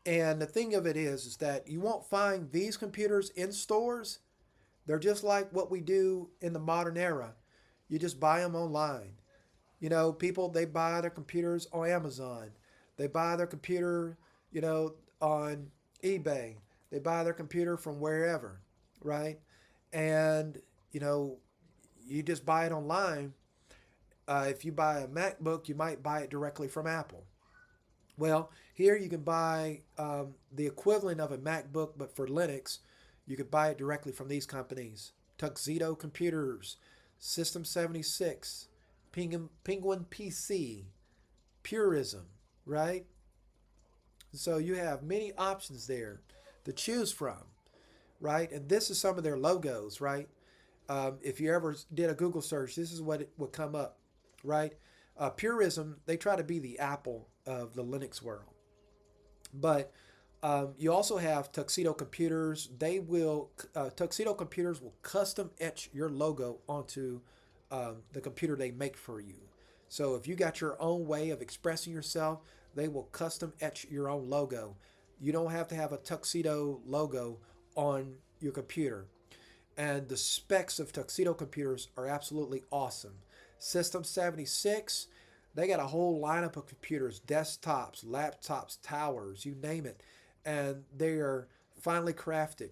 And the thing of it is that you won't find these computers in stores. They're just like what we do in the modern era. You just buy them online. People, they buy their computers on Amazon. They buy their computer, on eBay. They buy their computer from wherever, right? And, you just buy it online. If you buy a MacBook, you might buy it directly from Apple. Well, here you can buy the equivalent of a MacBook, but for Linux, you could buy it directly from these companies. Tuxedo Computers, System 76, Penguin PC, Purism, right? So you have many options there to choose from, right? And this is some of their logos, right? If you ever did a Google search, this is what it would come up, right? Purism, they try to be the Apple of the Linux world. But you also have Tuxedo Computers. Tuxedo Computers will custom etch your logo onto the computer they make for you. So if you got your own way of expressing yourself, they will custom etch your own logo. You don't have to have a Tuxedo logo on your computer. And the specs of Tuxedo Computers are absolutely awesome. System 76, they got a whole lineup of computers, desktops, laptops, towers, you name it. And they are finely crafted.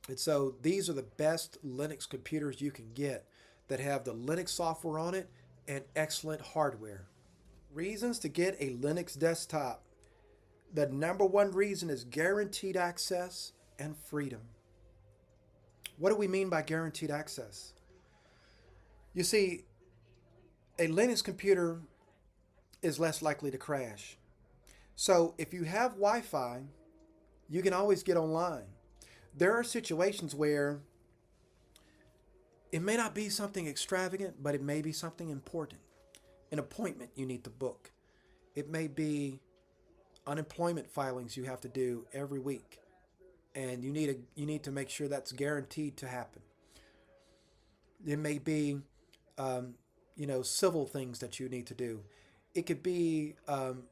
And so these are the best Linux computers you can get that have the Linux software on it and excellent hardware. Reasons to get a Linux desktop. The number one reason is guaranteed access and freedom. What do we mean by guaranteed access? You see, a Linux computer is less likely to crash. So if you have Wi Fi, you can always get online. There are situations where it may not be something extravagant, but it may be something important. An appointment you need to book. It may be unemployment filings you have to do every week, and you need to make sure that's guaranteed to happen. It may be, um, civil things that you need to do. It could be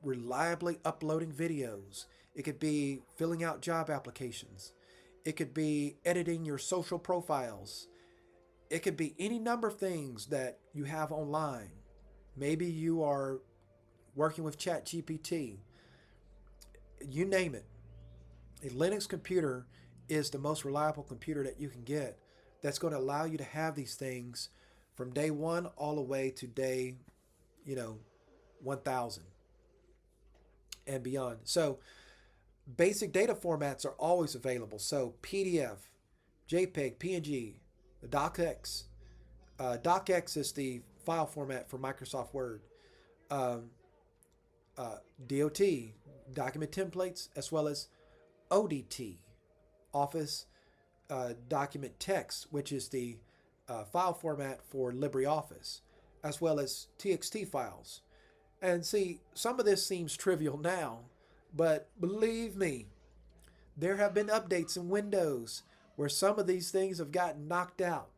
reliably uploading videos. It could be filling out job applications. It could be editing your social profiles. It could be any number of things that you have online. Maybe you are working with ChatGPT. You name it. A Linux computer is the most reliable computer that you can get that's going to allow you to have these things from day one all the way to day, you know, 1000 and beyond. So basic data formats are always available. So PDF, JPEG, PNG, the DocX. DocX is the file format for Microsoft Word. Um, DOT, document templates, as well as ODT, Office Document Text, which is the file format for LibreOffice, as well as TXT files. And see, some of this seems trivial now, but believe me, there have been updates in Windows where some of these things have gotten knocked out.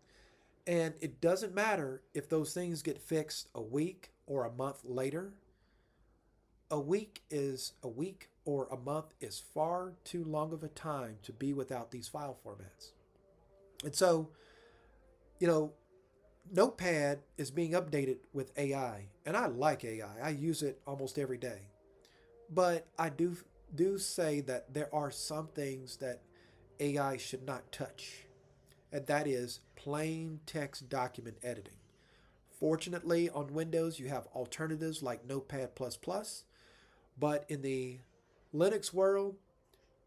And it doesn't matter if those things get fixed a week or a month later. A week or a month is far too long of a time to be without these file formats. And so, you know, Notepad is being updated with AI, and I like AI. I use it almost every day. But I do say that there are some things that AI should not touch, and that is plain text document editing. Fortunately, on Windows, you have alternatives like Notepad++, but in the Linux world,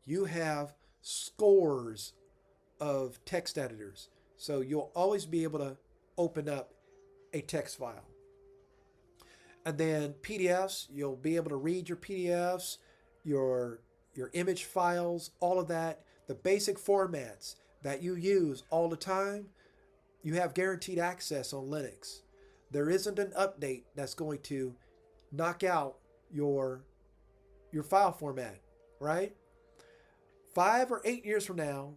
you have scores of text editors. So you'll always be able to open up a text file. And then PDFs, you'll be able to read your PDFs, your image files, all of that. The basic formats that you use all the time, you have guaranteed access on Linux. There isn't an update that's going to knock out your file format, right? 5 or 8 years from now,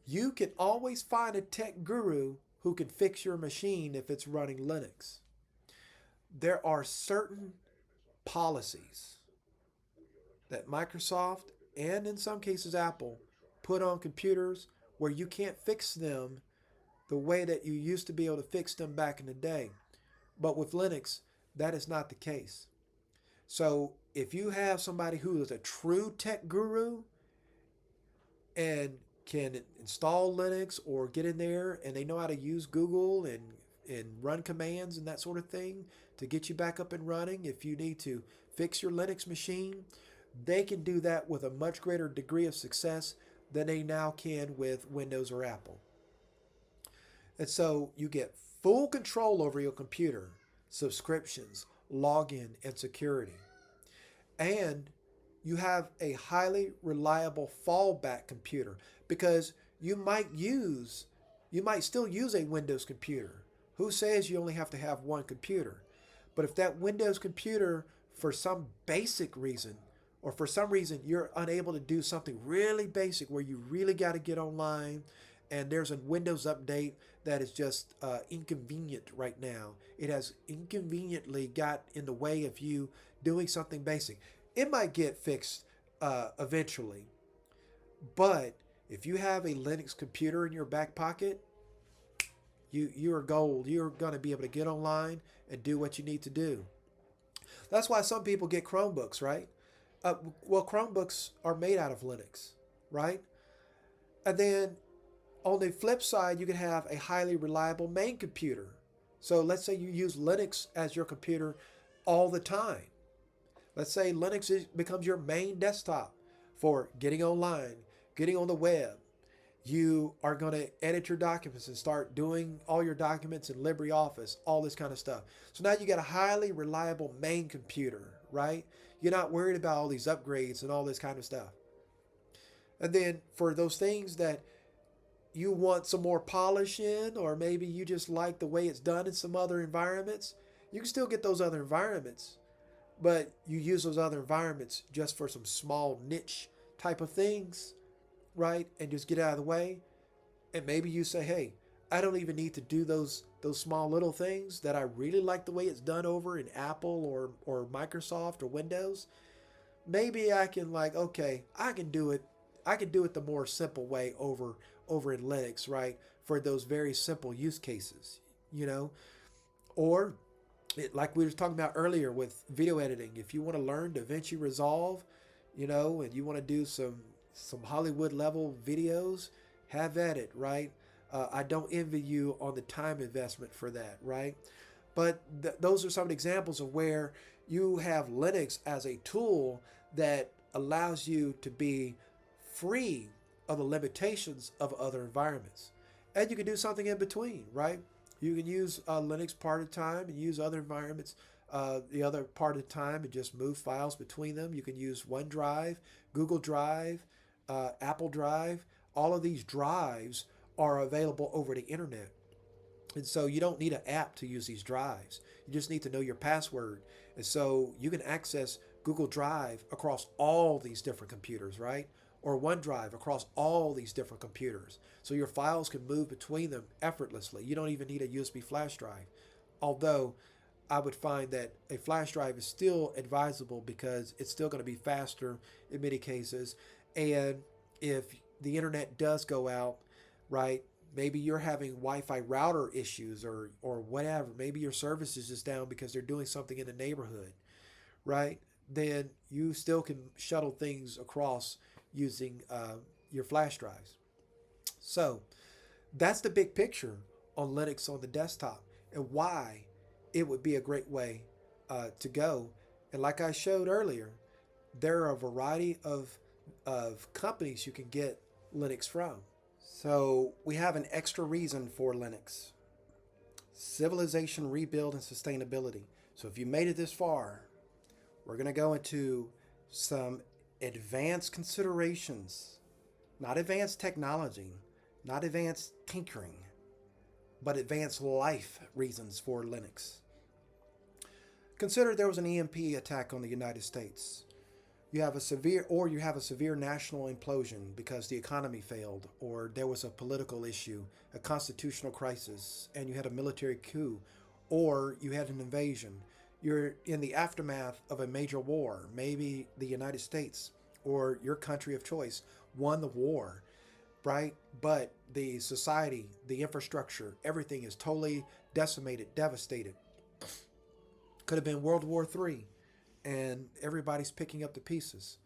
you can always find a tech guru who can fix your machine if it's running Linux. There are certain policies that Microsoft and in some cases Apple put on computers where you can't fix them the way that you used to be able to fix them back in the day. But with Linux, that is not the case. So if you have somebody who is a true tech guru and can install Linux or get in there and they know how to use Google and run commands and that sort of thing to get you back up and running, if you need to fix your Linux machine, they can do that with a much greater degree of success than they now can with Windows or Apple. And so you get full control over your computer, subscriptions, login, and security. And you have a highly reliable fallback computer because you might still use a Windows computer. Who says you only have to have one computer? But if that Windows computer, for some basic reason, or for some reason you're unable to do something really basic where you really got to get online and there's a Windows update that is just inconvenient right now. It has inconveniently got in the way of you doing something basic. It might get fixed eventually, but if you have a Linux computer in your back pocket, you are gold. You're going to be able to get online and do what you need to do. That's why some people get Chromebooks, right? Well, Chromebooks are made out of Linux, right? And then on the flip side, you can have a highly reliable main computer. So let's say you use Linux as your computer all the time. Let's say becomes your main desktop for getting online, getting on the web. You are going to edit your documents and start doing all your documents in LibreOffice, all this kind of stuff. So now you got a highly reliable main computer, right? You're not worried about all these upgrades and all this kind of stuff. And then for those things that you want some more polish in, or maybe you just like the way it's done in some other environments, you can still get those other environments, but you use those other environments just for some small niche type of things, right? And just get out of the way. And maybe you say, hey, I don't even need to do those small little things that I really like the way it's done over in Apple or Microsoft or Windows. Maybe I can like, okay, I can do it. I can do it the more simple way over in Linux, right? For those very simple use cases, you know? Or like we were talking about earlier with video editing, if you want to learn DaVinci Resolve, you know, and you want to do some Hollywood level videos, have at it, right? I don't envy you on the time investment for that, right? But those are some examples of where you have Linux as a tool that allows you to be free of the limitations of other environments. And you can do something in between, right? You can use Linux part of the time and use other environments the other part of the time and just move files between them. You can use OneDrive, Google Drive, Apple Drive. All of these drives are available over the internet. And so you don't need an app to use these drives. You just need to know your password. And so you can access Google Drive across all these different computers, right? Or OneDrive across all these different computers. So your files can move between them effortlessly. You don't even need a USB flash drive. Although I would find that a flash drive is still advisable because it's still going to be faster in many cases. And if the internet does go out, right, maybe you're having Wi-Fi router issues or whatever. Maybe your service is just down because they're doing something in the neighborhood, right? Then you still can shuttle things across using your flash drives. So that's the big picture on Linux on the desktop and why it would be a great way to go. And like I showed earlier, there are a variety of companies you can get Linux from. So we have an extra reason for Linux: civilization rebuild and sustainability. So if you made it this far, we're going to go into some advanced considerations, not advanced technology, not advanced tinkering, but advanced life reasons for Linux. Consider there was an EMP attack on the United States. You have a severe national implosion because the economy failed, or there was a political issue, a constitutional crisis, and you had a military coup, or you had an invasion. You're in the aftermath of a major war. Maybe the United States or your country of choice won the war, right? But the society, the infrastructure, everything is totally decimated, devastated. Could have been World War III, and everybody's picking up the pieces.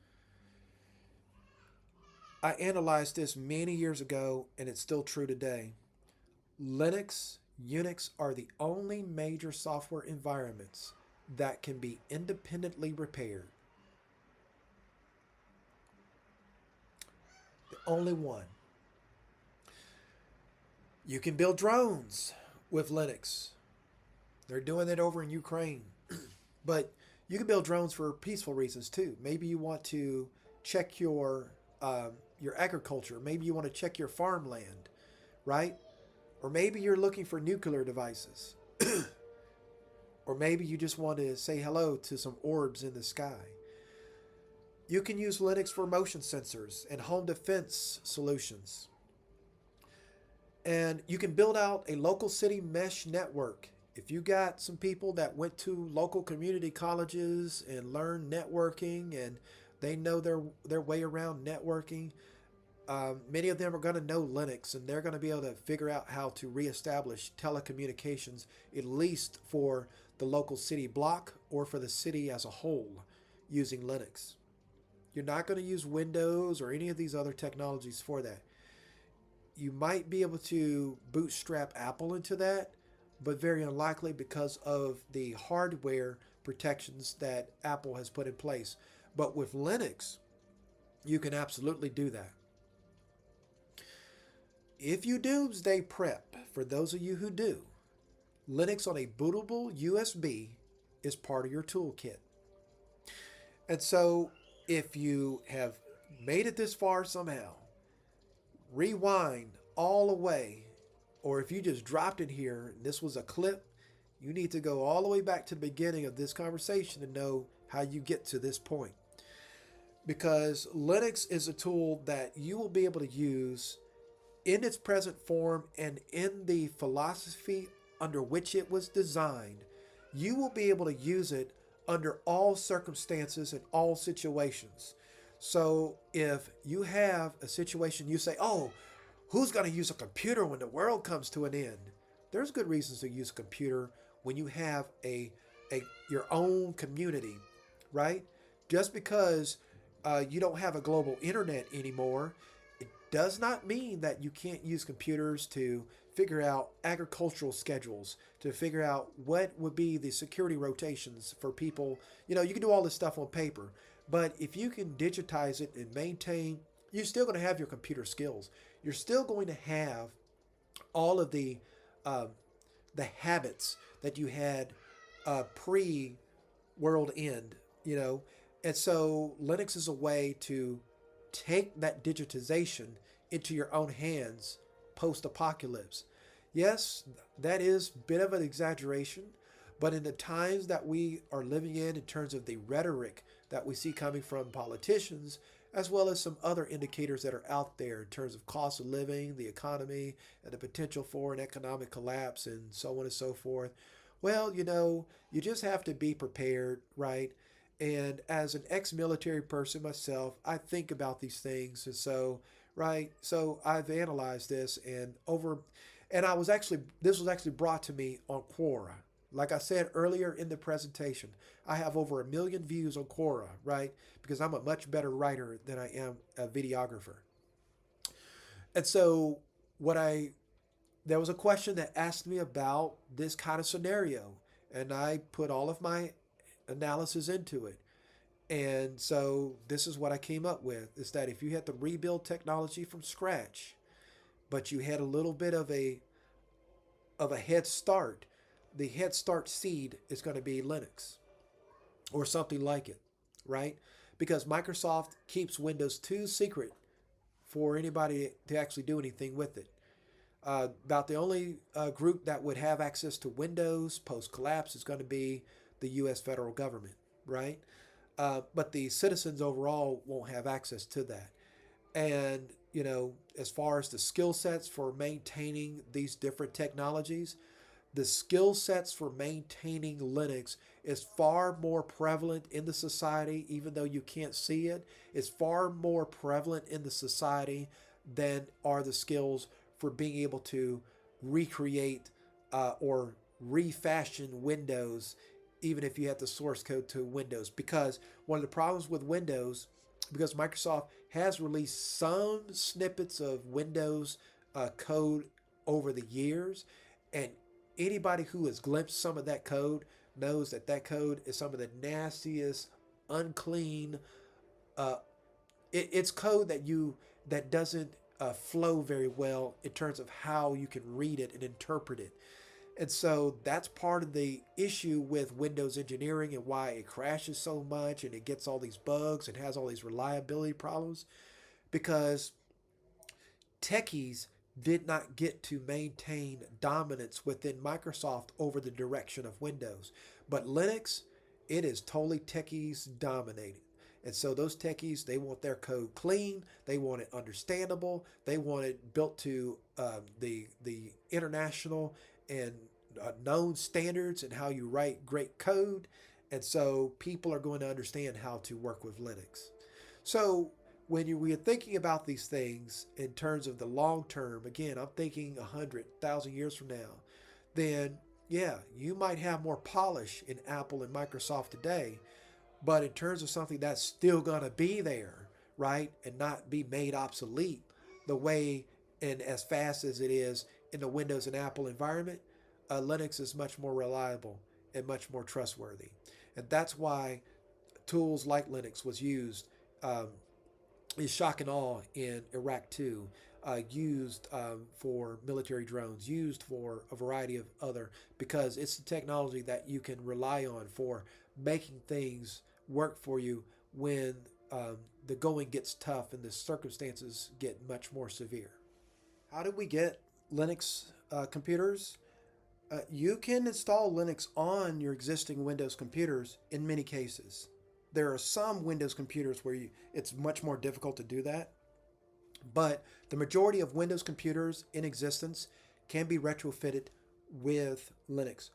I analyzed this many years ago, and it's still true today. Linux, Unix are the only major software environments that can be independently repaired. The only one. You can build drones with Linux. They're doing it over in Ukraine. But you can build drones for peaceful reasons too. Maybe you want to check your agriculture. Maybe you want to check your farmland, right? Or maybe you're looking for nuclear devices. Or maybe you just want to say hello to some orbs in the sky. You can use Linux for motion sensors and home defense solutions. And you can build out a local city mesh network. If you got some people that went to local community colleges and learned networking and they know their way around networking, many of them are going to know Linux, and they're going to be able to figure out how to reestablish telecommunications, at least for the local city block or for the city as a whole, using Linux. You're not going to use Windows or any of these other technologies for that. You might be able to bootstrap Apple into that, but very unlikely because of the hardware protections that Apple has put in place. But with Linux, you can absolutely do that. If you doomsday prep, for those of you who do, Linux on a bootable USB is part of your toolkit. And so if you have made it this far somehow, rewind all the way, or if you just dropped it here and this was a clip, you need to go all the way back to the beginning of this conversation to know how you get to this point. Because Linux is a tool that you will be able to use in its present form and in the philosophy under which it was designed. You will be able to use it under all circumstances and all situations. So if you have a situation you say, oh, who's going to use a computer when the world comes to an end? There's good reasons to use a computer when you have a your own community, right? Just because you don't have a global internet anymore, it does not mean that you can't use computers to figure out agricultural schedules, to figure out what would be the security rotations for people. You know, you can do all this stuff on paper, but if you can digitize it and maintain, you're still going to have your computer skills. You're still going to have all of the habits that you had pre-world end, you know. And so Linux is a way to take that digitization into your own hands post-apocalypse. Yes, that is a bit of an exaggeration, but in the times that we are living in terms of the rhetoric that we see coming from politicians, as well as some other indicators that are out there in terms of cost of living, the economy, and the potential for an economic collapse, and so on and so forth. Well, you know, you just have to be prepared, right? And as an ex-military person myself, I think about these things. And so, right, so I've analyzed this and this was actually brought to me on Quora. Like I said earlier in the presentation, I have over 1 million views on Quora, right? Because I'm a much better writer than I am a videographer. And so there was a question that asked me about this kind of scenario, and I put all of my analysis into it. And so this is what I came up with, is that if you had to rebuild technology from scratch, but you had a little bit of a head start, the head start seed is going to be Linux or something like it, right? Because Microsoft keeps Windows 2 secret for anybody to actually do anything with it. About the only group that would have access to Windows post-collapse is going to be the U.S. federal government, right? But the citizens overall won't have access to that. And, you know, as far as the skill sets for maintaining these different technologies, the skill sets for maintaining Linux is far more prevalent in the society, even though you can't see it. It's far more prevalent in the society than are the skills for being able to recreate or refashion Windows, even if you have the source code to Windows. Because one of the problems with Windows, because Microsoft has released some snippets of Windows code over the years, and anybody who has glimpsed some of that code knows that that code is some of the nastiest, unclean. It's code that doesn't flow very well in terms of how you can read it and interpret it. And so that's part of the issue with Windows engineering and why it crashes so much and it gets all these bugs and has all these reliability problems, because techies did not get to maintain dominance within Microsoft over the direction of Windows. But Linux, it is totally techies dominated. And so those techies, they want their code clean, they want it understandable, they want it built to the international and known standards and how you write great code. And so people are going to understand how to work with Linux. So when we're thinking about these things in terms of the long term, again, I'm thinking 100,000 years from now, then yeah, you might have more polish in Apple and Microsoft today, But in terms of something that's still going to be there, right, and not be made obsolete the way and as fast as it is in the Windows and Apple environment, Linux is much more reliable and much more trustworthy. And that's why tools like Linux was used um, is shock and awe in Iraq 2, used for military drones, used for a variety of other, because it's the technology that you can rely on for making things work for you when the going gets tough and the circumstances get much more severe. How do we get Linux computers? You can install Linux on your existing Windows computers in many cases. There are some Windows computers where it's much more difficult to do that, but the majority of Windows computers in existence can be retrofitted with Linux.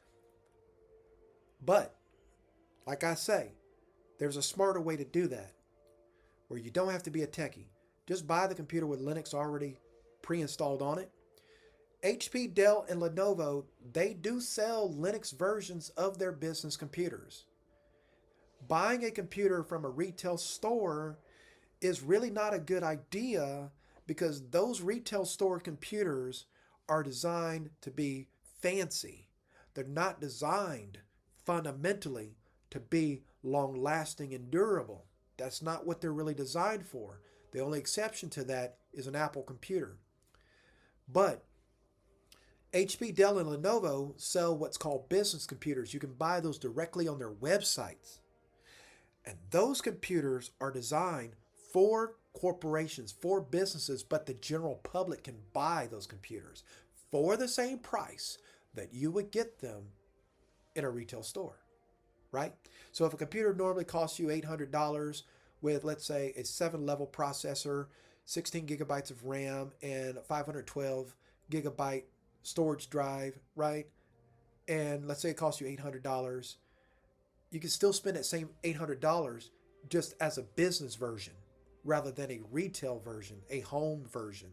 But, like I say, there's a smarter way to do that where you don't have to be a techie. Just buy the computer with Linux already pre-installed on it. HP, Dell, and Lenovo, they do sell Linux versions of their business computers. Buying a computer from a retail store is really not a good idea because those retail store computers are designed to be fancy. They're not designed fundamentally to be long lasting and durable. That's not what they're really designed for. The only exception to that is an Apple computer. But HP, Dell, and Lenovo sell what's called business computers. You can buy those directly on their websites. And those computers are designed for corporations, for businesses, but the general public can buy those computers for the same price that you would get them in a retail store, right? So if a computer normally costs you $800 with, let's say, a 7-level processor, 16 gigabytes of RAM, and a 512 gigabyte storage drive, right? And let's say it costs you $800, you can still spend that same $800 just as a business version rather than a retail version, a home version.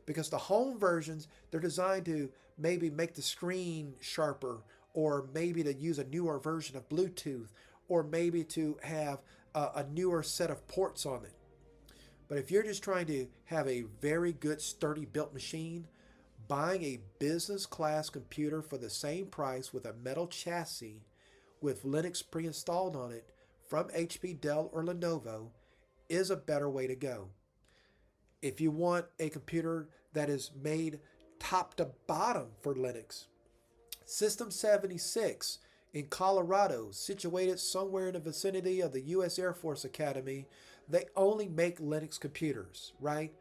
Because the home versions, they're designed to maybe make the screen sharper, or maybe to use a newer version of Bluetooth, or maybe to have a newer set of ports on it. But if you're just trying to have a very good, sturdy built machine, buying a business class computer for the same price with a metal chassis with Linux pre-installed on it from HP, Dell, or Lenovo is a better way to go. If you want a computer that is made top to bottom for Linux, System 76 in Colorado, situated somewhere in the vicinity of the U.S. Air Force Academy, they only make Linux computers, right?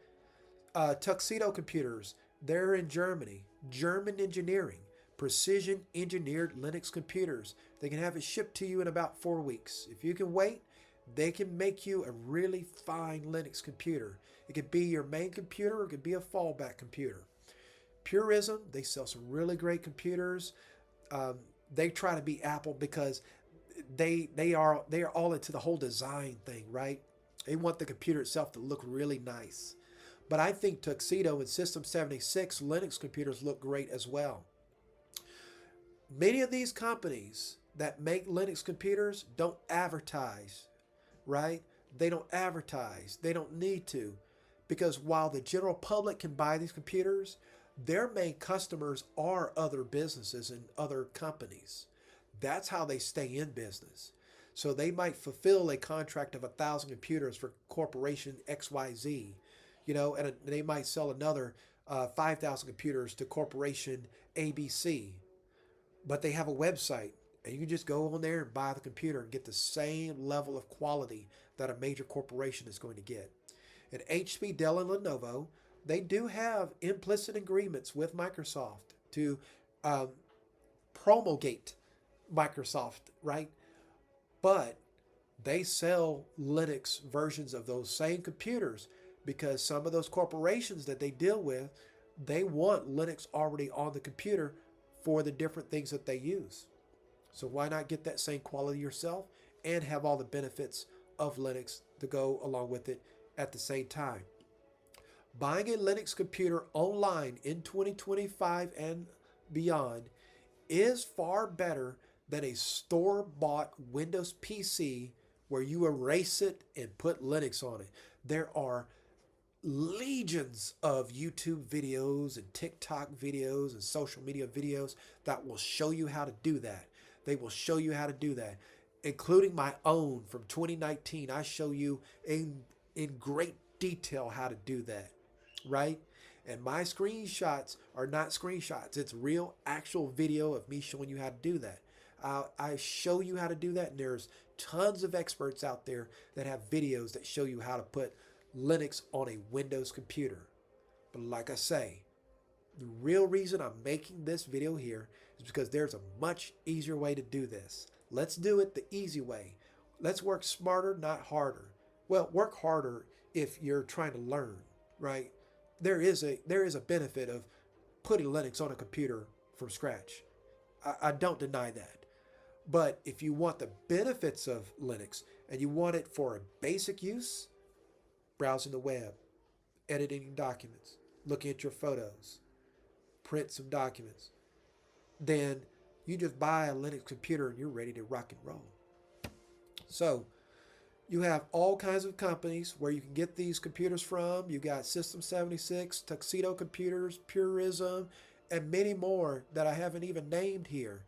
Tuxedo Computers, they're in Germany. German engineering, precision engineered Linux computers. They can have it shipped to you in about 4 weeks. If you can wait, they can make you a really fine Linux computer. It could be your main computer or it could be a fallback computer. Purism, they sell some really great computers. They try to be Apple because they are all into the whole design thing, right? They want the computer itself to look really nice. But I think Tuxedo and System 76 Linux computers look great as well. Many of these companies that make Linux computers don't advertise, right? They don't advertise. They don't need to. Because while the general public can buy these computers, their main customers are other businesses and other companies. That's how they stay in business. So they might fulfill a contract of 1,000 computers for corporation XYZ, and they might sell another 5,000 computers to corporation ABC. But they have a website, and you can just go on there and buy the computer and get the same level of quality that a major corporation is going to get. And HP, Dell, and Lenovo, they do have implicit agreements with Microsoft to promulgate Microsoft, right? But they sell Linux versions of those same computers because some of those corporations that they deal with, they want Linux already on the computer for the different things that they use. So why not get that same quality yourself and have all the benefits of Linux to go along with it at the same time? Buying a Linux computer online in 2025 and beyond is far better than a store-bought Windows PC where you erase it and put Linux on it. There are legions of YouTube videos and TikTok videos and social media videos that will show you how to do that. They will show you how to do that, including my own from 2019. I show you in great detail how to do that, right? And my screenshots are not screenshots. It's real, actual video of me showing you how to do that. I show you how to do that, and there's tons of experts out there that have videos that show you how to put Linux on a Windows computer. But like I say, the real reason I'm making this video here is because there's a much easier way to do this. Let's do it the easy way. Let's work smarter, not harder. Well, work harder if you're trying to learn, right? There is a benefit of putting Linux on a computer from scratch. I don't deny that. But if you want the benefits of Linux and you want it for a basic use, browsing the web, editing documents, looking at your photos, print some documents, then you just buy a Linux computer and you're ready to rock and roll. So you have all kinds of companies where you can get these computers from. You got System 76, Tuxedo Computers, Purism, and many more that I haven't even named here.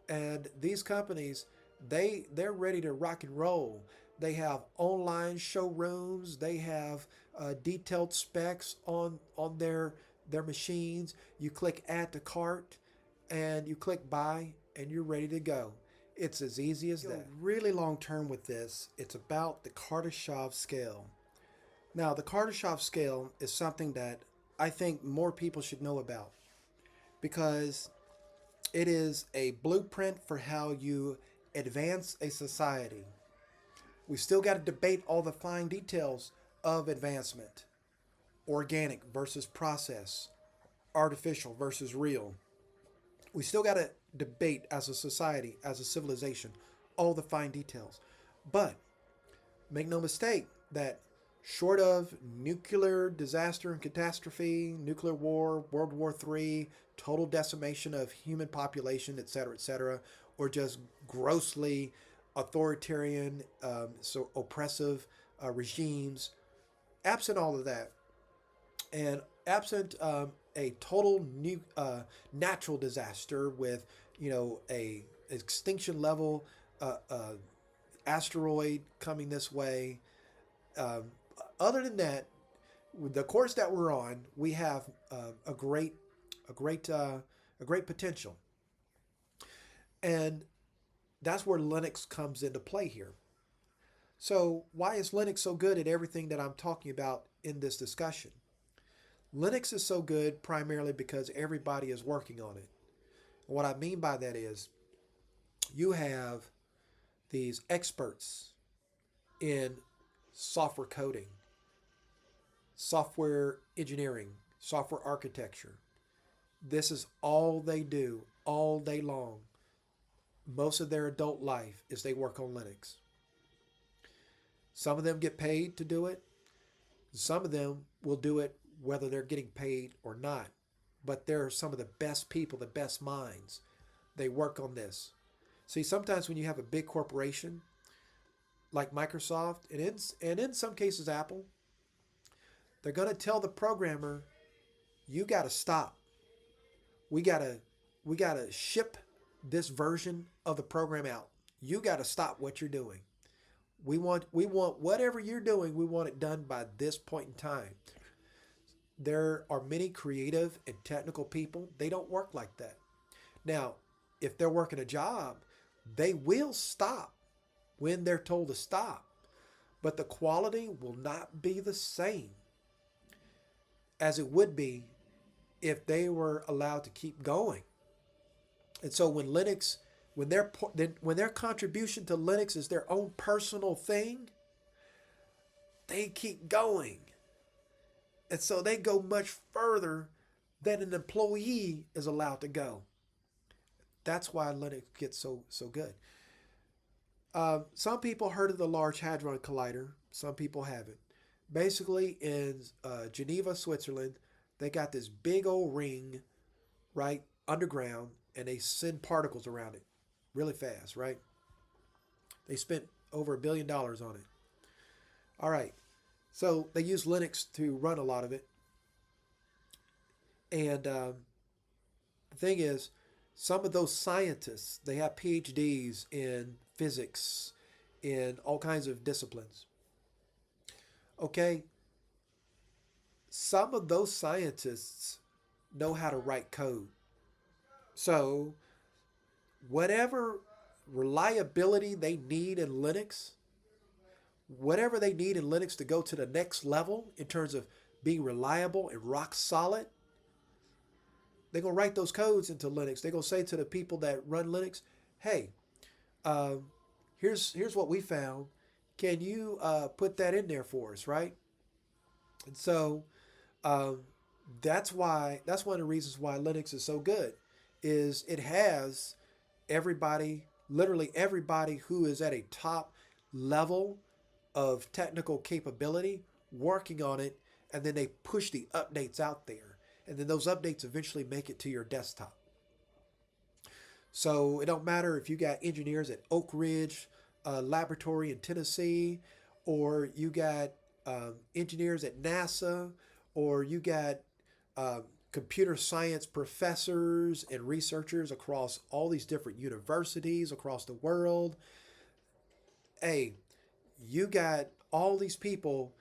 And these companies, they're ready to rock and roll. They have online showrooms. They have detailed specs on their machines. You click add to cart, and you click buy, and you're ready to go. It's as easy as that. Really long term with this, it's about the Kardeshev scale. Now, the Kardashev scale is something that I think more people should know about because it is a blueprint for how you advance a society. We still got to debate all the fine details of advancement. Organic versus process, artificial versus real. We still got to debate as a society, as a civilization, all the fine details. But make no mistake that short of nuclear disaster and catastrophe, nuclear war, World War III, total decimation of human population, etc., or just grossly authoritarian, so oppressive regimes, absent all of that, and absent a total new natural disaster with a extinction level asteroid coming this way. Other than that, with the course that we're on, we have a great potential, and that's where Linux comes into play here. So why is Linux so good at everything that I'm talking about in this discussion? Linux is so good primarily because everybody is working on it. And what I mean by that is you have these experts in software coding, software engineering, software architecture. This is all they do all day long. Most of their adult life is they work on Linux. Some of them get paid to do it. Some of them will do it whether they're getting paid or not. But they're some of the best people, the best minds. They work on this. See, sometimes when you have a big corporation like Microsoft, and in some cases Apple, they're going to tell the programmer, you got to stop. We got to ship this version of the program out. You got to stop what you're doing. We want whatever you're doing, we want it done by this point in time. There are many creative and technical people. They don't work like that. Now, if they're working a job, they will stop when they're told to stop. But the quality will not be the same as it would be if they were allowed to keep going. And so when their contribution to Linux is their own personal thing, they keep going. And so they go much further than an employee is allowed to go. That's why Linux gets so good. Some people heard of the Large Hadron Collider. Some people haven't. Basically, in Geneva, Switzerland, they got this big old ring, right, underground, and they send particles around it really fast, right? They spent over $1 billion on it. All right. So they use Linux to run a lot of it. And the thing is, some of those scientists, they have PhDs in physics, in all kinds of disciplines. Okay, some of those scientists know how to write code. So, whatever reliability they need in Linux, whatever they need in Linux to go to the next level in terms of being reliable and rock solid, they're going to write those codes into Linux. They're going to say to the people that run Linux, hey, um, here's what we found. Can you put that in there for us, right? And so um, that's one of the reasons why Linux is so good, is it has everybody, literally everybody who is at a top level of technical capability working on it, and then they push the updates out there, and then those updates eventually make it to your desktop. So it don't matter if you got engineers at Oak Ridge Laboratory in Tennessee, or you got engineers at NASA, or you got um, computer science professors and researchers across all these different universities across the world. Hey, you got all these people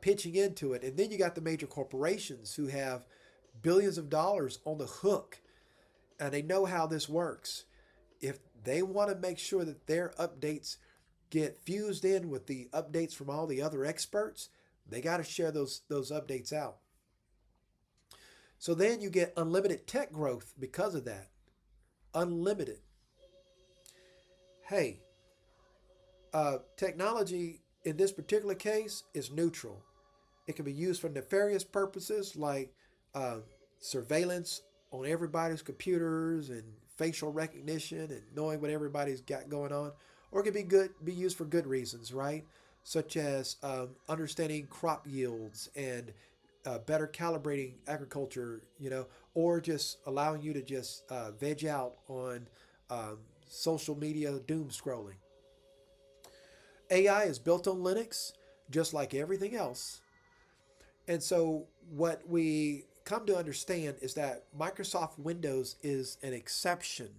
pitching into it, and then you got the major corporations who have billions of dollars on the hook, and they know how this works. If they want to make sure that their updates get fused in with the updates from all the other experts, they got to share those updates out. So then you get unlimited tech growth because of that. Unlimited. Hey, technology in this particular case is neutral. It can be used for nefarious purposes like uh, surveillance on everybody's computers and facial recognition and knowing what everybody's got going on, or it can be used for good reasons, right? Such as understanding crop yields and better calibrating agriculture, or just allowing you to just veg out on um, social media doom scrolling. AI is built on Linux, just like everything else. And so, what we come to understand is that Microsoft Windows is an exception.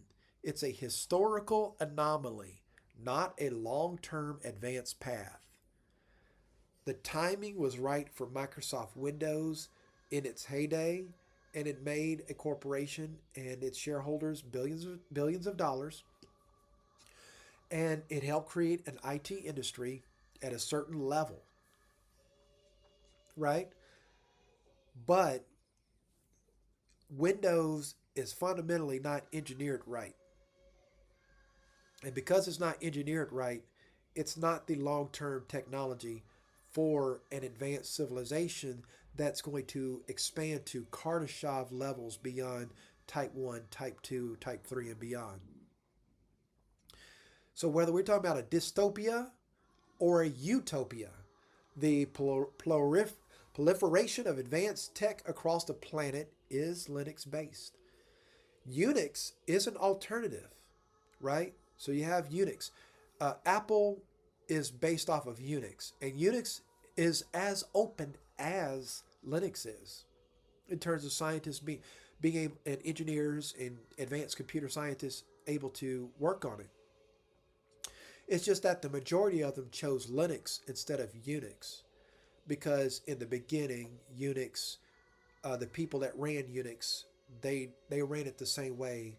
It's a historical anomaly, not a long term advanced path. The timing was right for Microsoft Windows in its heyday, and it made a corporation and its shareholders billions of dollars, and it helped create an IT industry at a certain level, right? But Windows is fundamentally not engineered right. And because it's not engineered right, it's not the long term technology for an advanced civilization that's going to expand to Kardashev levels beyond type 1, type 2, type 3, and beyond. So, whether we're talking about a dystopia or a utopia, the proliferation of advanced tech across the planet is Linux based. Unix is an alternative, right? So you have Unix. Apple is based off of Unix, and Unix is as open as Linux is in terms of scientists being able, and engineers and advanced computer scientists able to work on it. It's just that the majority of them chose Linux instead of Unix because in the beginning, Unix, the people that ran Unix, they ran it the same way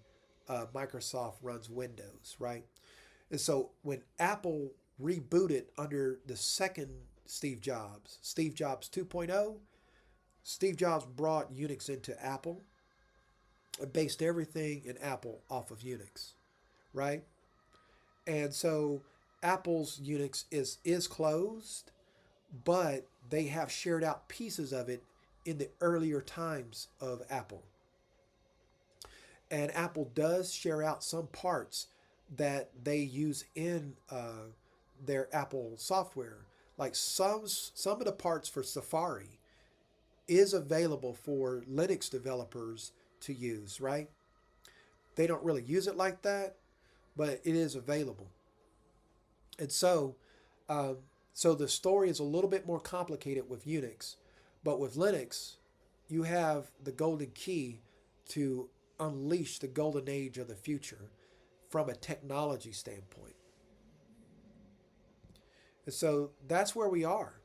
Microsoft runs Windows, right? And so when Apple rebooted under the second Steve Jobs 2.0, Steve Jobs brought Unix into Apple and based everything in Apple off of Unix, right? And so Apple's Unix is closed, but they have shared out pieces of it in the earlier times of Apple. And Apple does share out some parts that they use in their Apple software. Like some of the parts for Safari is available for Linux developers to use, right? They don't really use it like that, but it is available. And um, so the story is a little bit more complicated with Unix, but with Linux, you have the golden key to unleash the golden age of the future from a technology standpoint. And so that's where we are.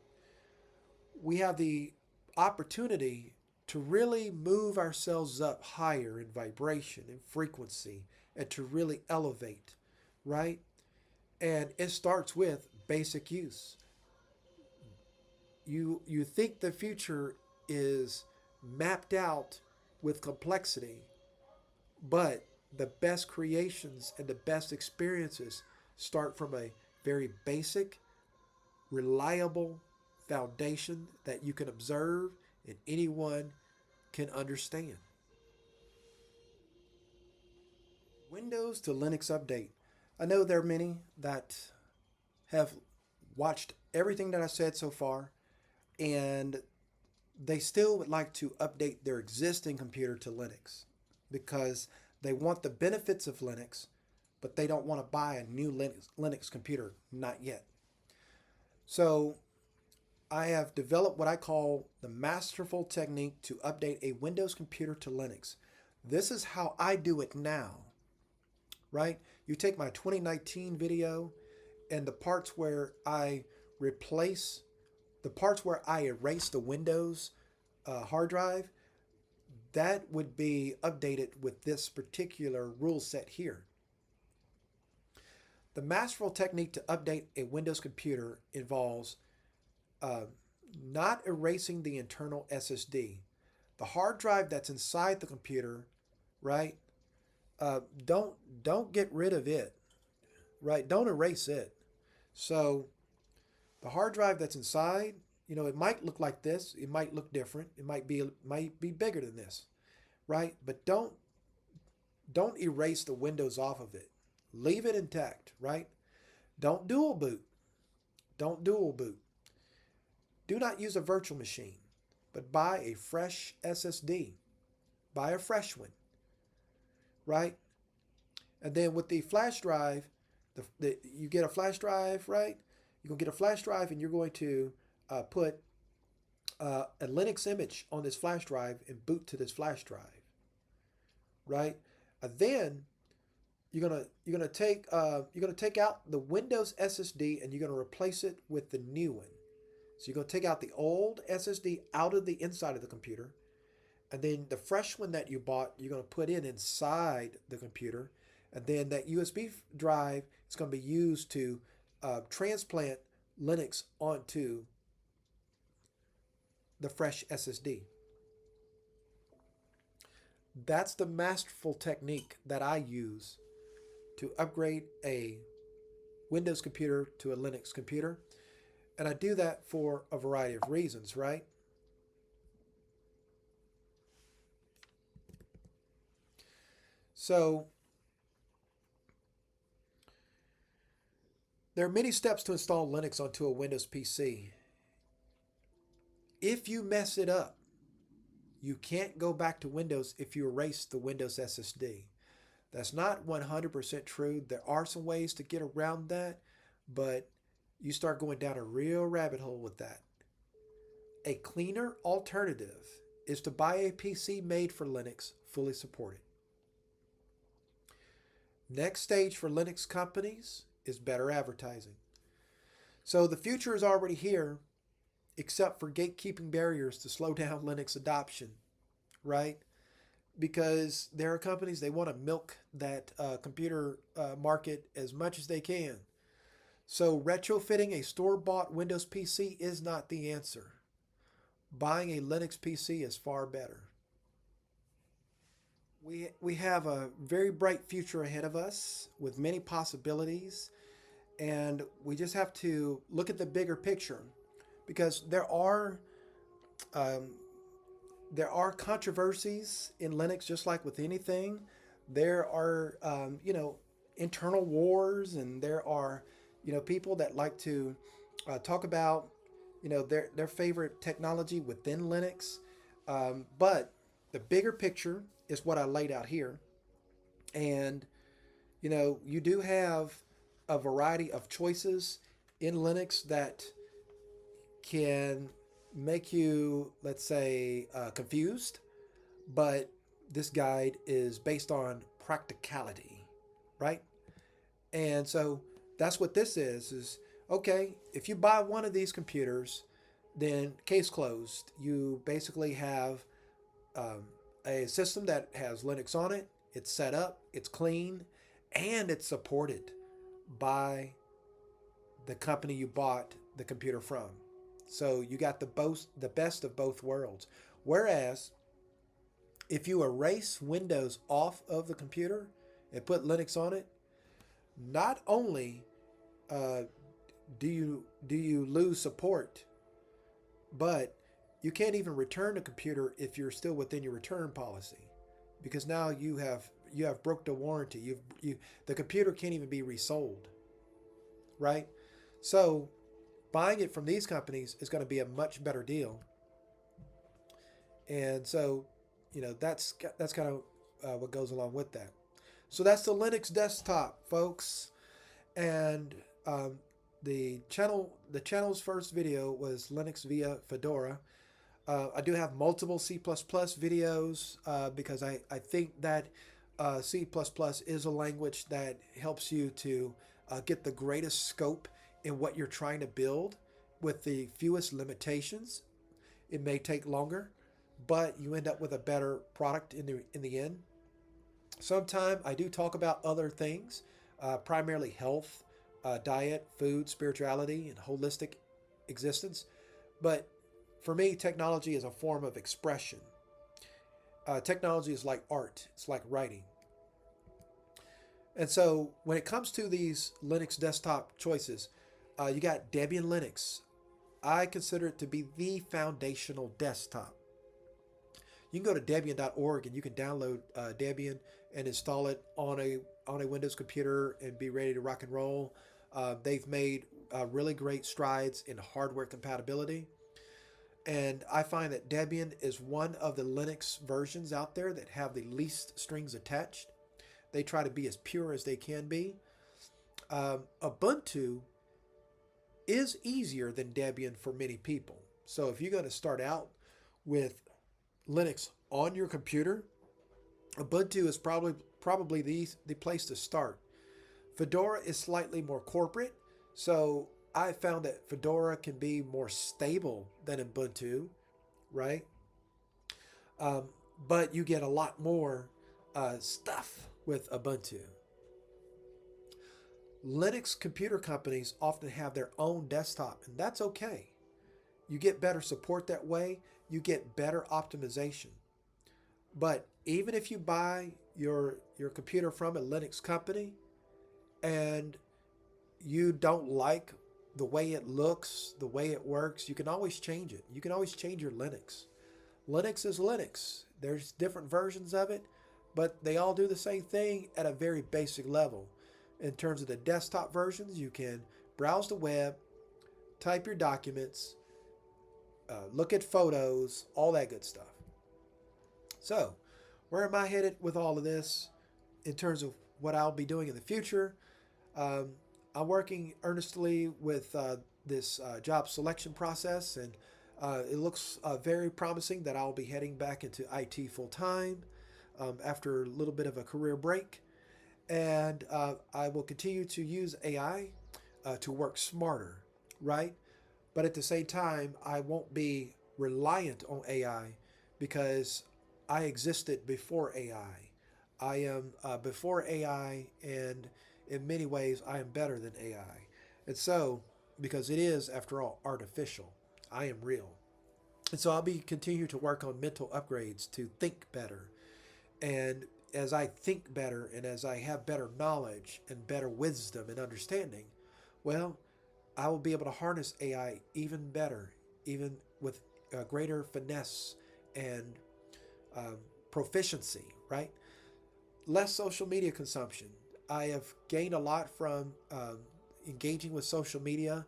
We have the opportunity to really move ourselves up higher in vibration and frequency and to really elevate, right? And it starts with basic use. You think the future is mapped out with complexity, but the best creations and the best experiences start from a very basic, reliable foundation that you can observe and anyone can understand. Windows to Linux update. I know there are many that have watched everything that I said so far, and they still would like to update their existing computer to Linux because they want the benefits of Linux, but they don't want to buy a new Linux computer, not yet. So I have developed what I call the masterful technique to update a Windows computer to Linux. This is how I do it now, right? You take my 2019 video and the parts where I replace the parts where I erase the Windows hard drive, that would be updated with this particular rule set here. The masterful technique to update a Windows computer involves uh, not erasing the internal SSD. The hard drive that's inside the computer, right? Don't get rid of it, right? Don't erase it. So the hard drive that's inside, it might look like this. It might look different. It might be bigger than this, right? But don't erase the Windows off of it. Leave it intact, right? Don't dual boot. Don't dual boot. Do not use a virtual machine, but buy a fresh SSD. Buy a fresh one, right? And then with the flash drive, you get a flash drive, right? You're going to get a flash drive and you're going to put a Linux image on this flash drive and boot to this flash drive, right? And then you're gonna take out the Windows SSD and you're gonna replace it with the new one. So you're gonna take out the old SSD out of the inside of the computer, and then the fresh one that you bought you're gonna put inside the computer, and then that USB drive is gonna be used to transplant Linux onto the fresh SSD. That's the masterful technique that I use to upgrade a Windows computer to a Linux computer. And I do that for a variety of reasons, right? So there are many steps to install Linux onto a Windows PC. If you mess it up, you can't go back to Windows if you erase the Windows SSD. That's not 100% true. There are some ways to get around that, but you start going down a real rabbit hole with that. A cleaner alternative is to buy a PC made for Linux, fully supported. Next stage for Linux companies is better advertising. So the future is already here, except for gatekeeping barriers to slow down Linux adoption, right? Because there are companies, they want to milk that computer market as much as they can. So retrofitting a store-bought Windows PC is not the answer. Buying a Linux PC is far better. We have a very bright future ahead of us with many possibilities, and we just have to look at the bigger picture because um, there are controversies in Linux, just like with anything. There are, internal wars, and there are, people that like to talk about, their favorite technology within Linux. But the bigger picture is what I laid out here, and you do have a variety of choices in Linux that can make you, let's say, confused, but this guide is based on practicality, right? And so that's what this is okay, if you buy one of these computers, then case closed. You basically have um, a system that has Linux on it. It's set up, it's clean, and it's supported by the company you bought the computer from. So you got the best of both worlds. Whereas if you erase Windows off of the computer and put Linux on it, not only uh, do you lose support, but you can't even return the computer if you're still within your return policy, because now you have broke the warranty. The computer can't even be resold, right? So buying it from these companies is going to be a much better deal. And so, that's kind of what goes along with that. So that's the Linux desktop, folks. And the channel's first video was Linux via Fedora. I do have multiple C++ videos because I think that C++ is a language that helps you to get the greatest scope in what you're trying to build with the fewest limitations. It may take longer, but you end up with a better product in the end. Sometime I do talk about other things, primarily health, diet, food, spirituality, and holistic existence. But for me, technology is a form of expression. Technology is like art, it's like writing. And so when it comes to these Linux desktop choices, you got Debian Linux. I consider it to be the foundational desktop. You can go to Debian.org and you can download Debian and install it on a Windows computer and be ready to rock and roll. They've made really great strides in hardware compatibility. And I find that Debian is one of the Linux versions out there that have the least strings attached. They try to be as pure as they can be. Ubuntu is easier than Debian for many people. So if you're going to start out with Linux on your computer, Ubuntu is probably the place to start. Fedora is slightly more corporate, so I found that Fedora can be more stable than Ubuntu, right? Um, but you get a lot more stuff with Ubuntu. Linux computer companies often have their own desktop, and that's okay. You get better support that way, you get better optimization. But even if you buy your computer from a Linux company and you don't like the way it looks, the way it works, you can always change it. You can always change your Linux. Linux is Linux. There's different versions of it, but they all do the same thing at a very basic level. In terms of the desktop versions, you can browse the web, type your documents, look at photos, all that good stuff. So, where am I headed with all of this in terms of what I'll be doing in the future? Um, I'm working earnestly with this job selection process, and it looks very promising that I'll be heading back into IT full time after a little bit of a career break. And I will continue to use AI to work smarter, right? But at the same time, I won't be reliant on AI because I existed before AI. I am before AI, and in many ways, I am better than AI. And so, because it is, after all, artificial, I am real. And so I'll be continue to work on mental upgrades to think better. And as I think better and as I have better knowledge and better wisdom and understanding, well, I will be able to harness AI even better, even with greater finesse and um, proficiency, right? Less social media consumption. I have gained a lot from engaging with social media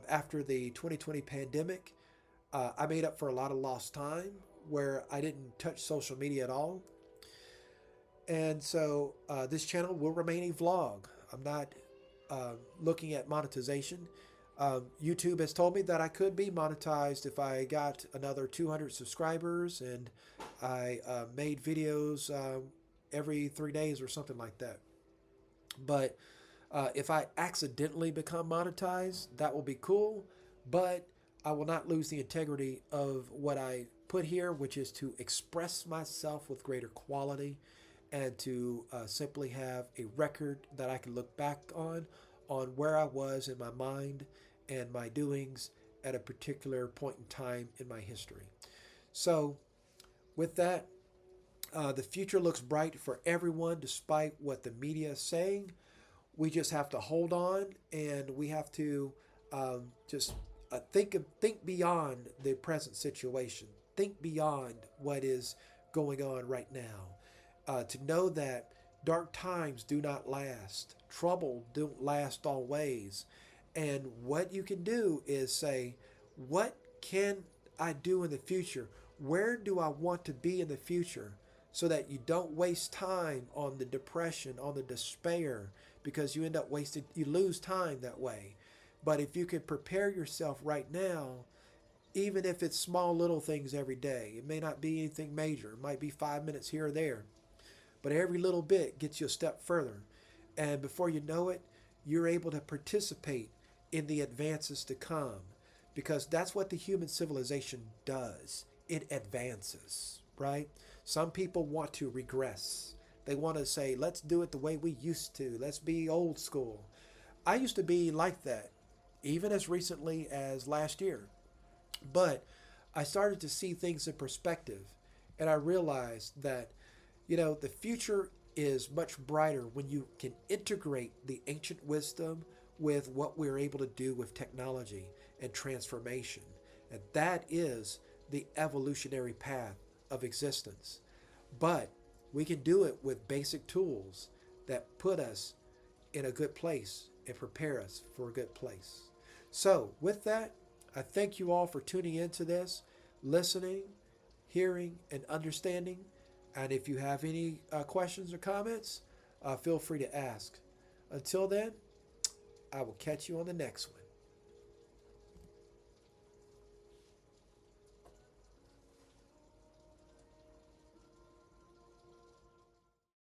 after the 2020 pandemic. I made up for a lot of lost time where I didn't touch social media at all. And so this channel will remain a vlog. I'm not looking at monetization. YouTube has told me that I could be monetized if I got another 200 subscribers and I made videos every 3 days or something like that. But if I accidentally become monetized, that will be cool, but I will not lose the integrity of what I put here, which is to express myself with greater quality and to simply have a record that I can look back on where I was in my mind and my doings at a particular point in time in my history. So, with that, the future looks bright for everyone despite what the media is saying. We just have to hold on, and we have to just think beyond the present situation. Think beyond what is going on right now. To know that dark times do not last, trouble don't last always, and what you can do is say, what can I do in the future? Where do I want to be in the future? So that you don't waste time on the depression, on the despair, because you end up wasting, you lose time that way. But if you can prepare yourself right now, even if it's small little things every day, it may not be anything major, it might be 5 minutes here or there, but every little bit gets you a step further. And before you know it, you're able to participate in the advances to come, because that's what the human civilization does. It advances, right? Some people want to regress. They want to say, let's do it the way we used to. Let's be old school. I used to be like that, even as recently as last year. But I started to see things in perspective, and I realized that, the future is much brighter when you can integrate the ancient wisdom with what we're able to do with technology and transformation. And that is the evolutionary path of existence. But we can do it with basic tools that put us in a good place and prepare us for a good place. So, with that, I thank you all for tuning into this, listening, hearing, and understanding. And if you have any questions or comments, feel free to ask. Until then, I will catch you on the next one.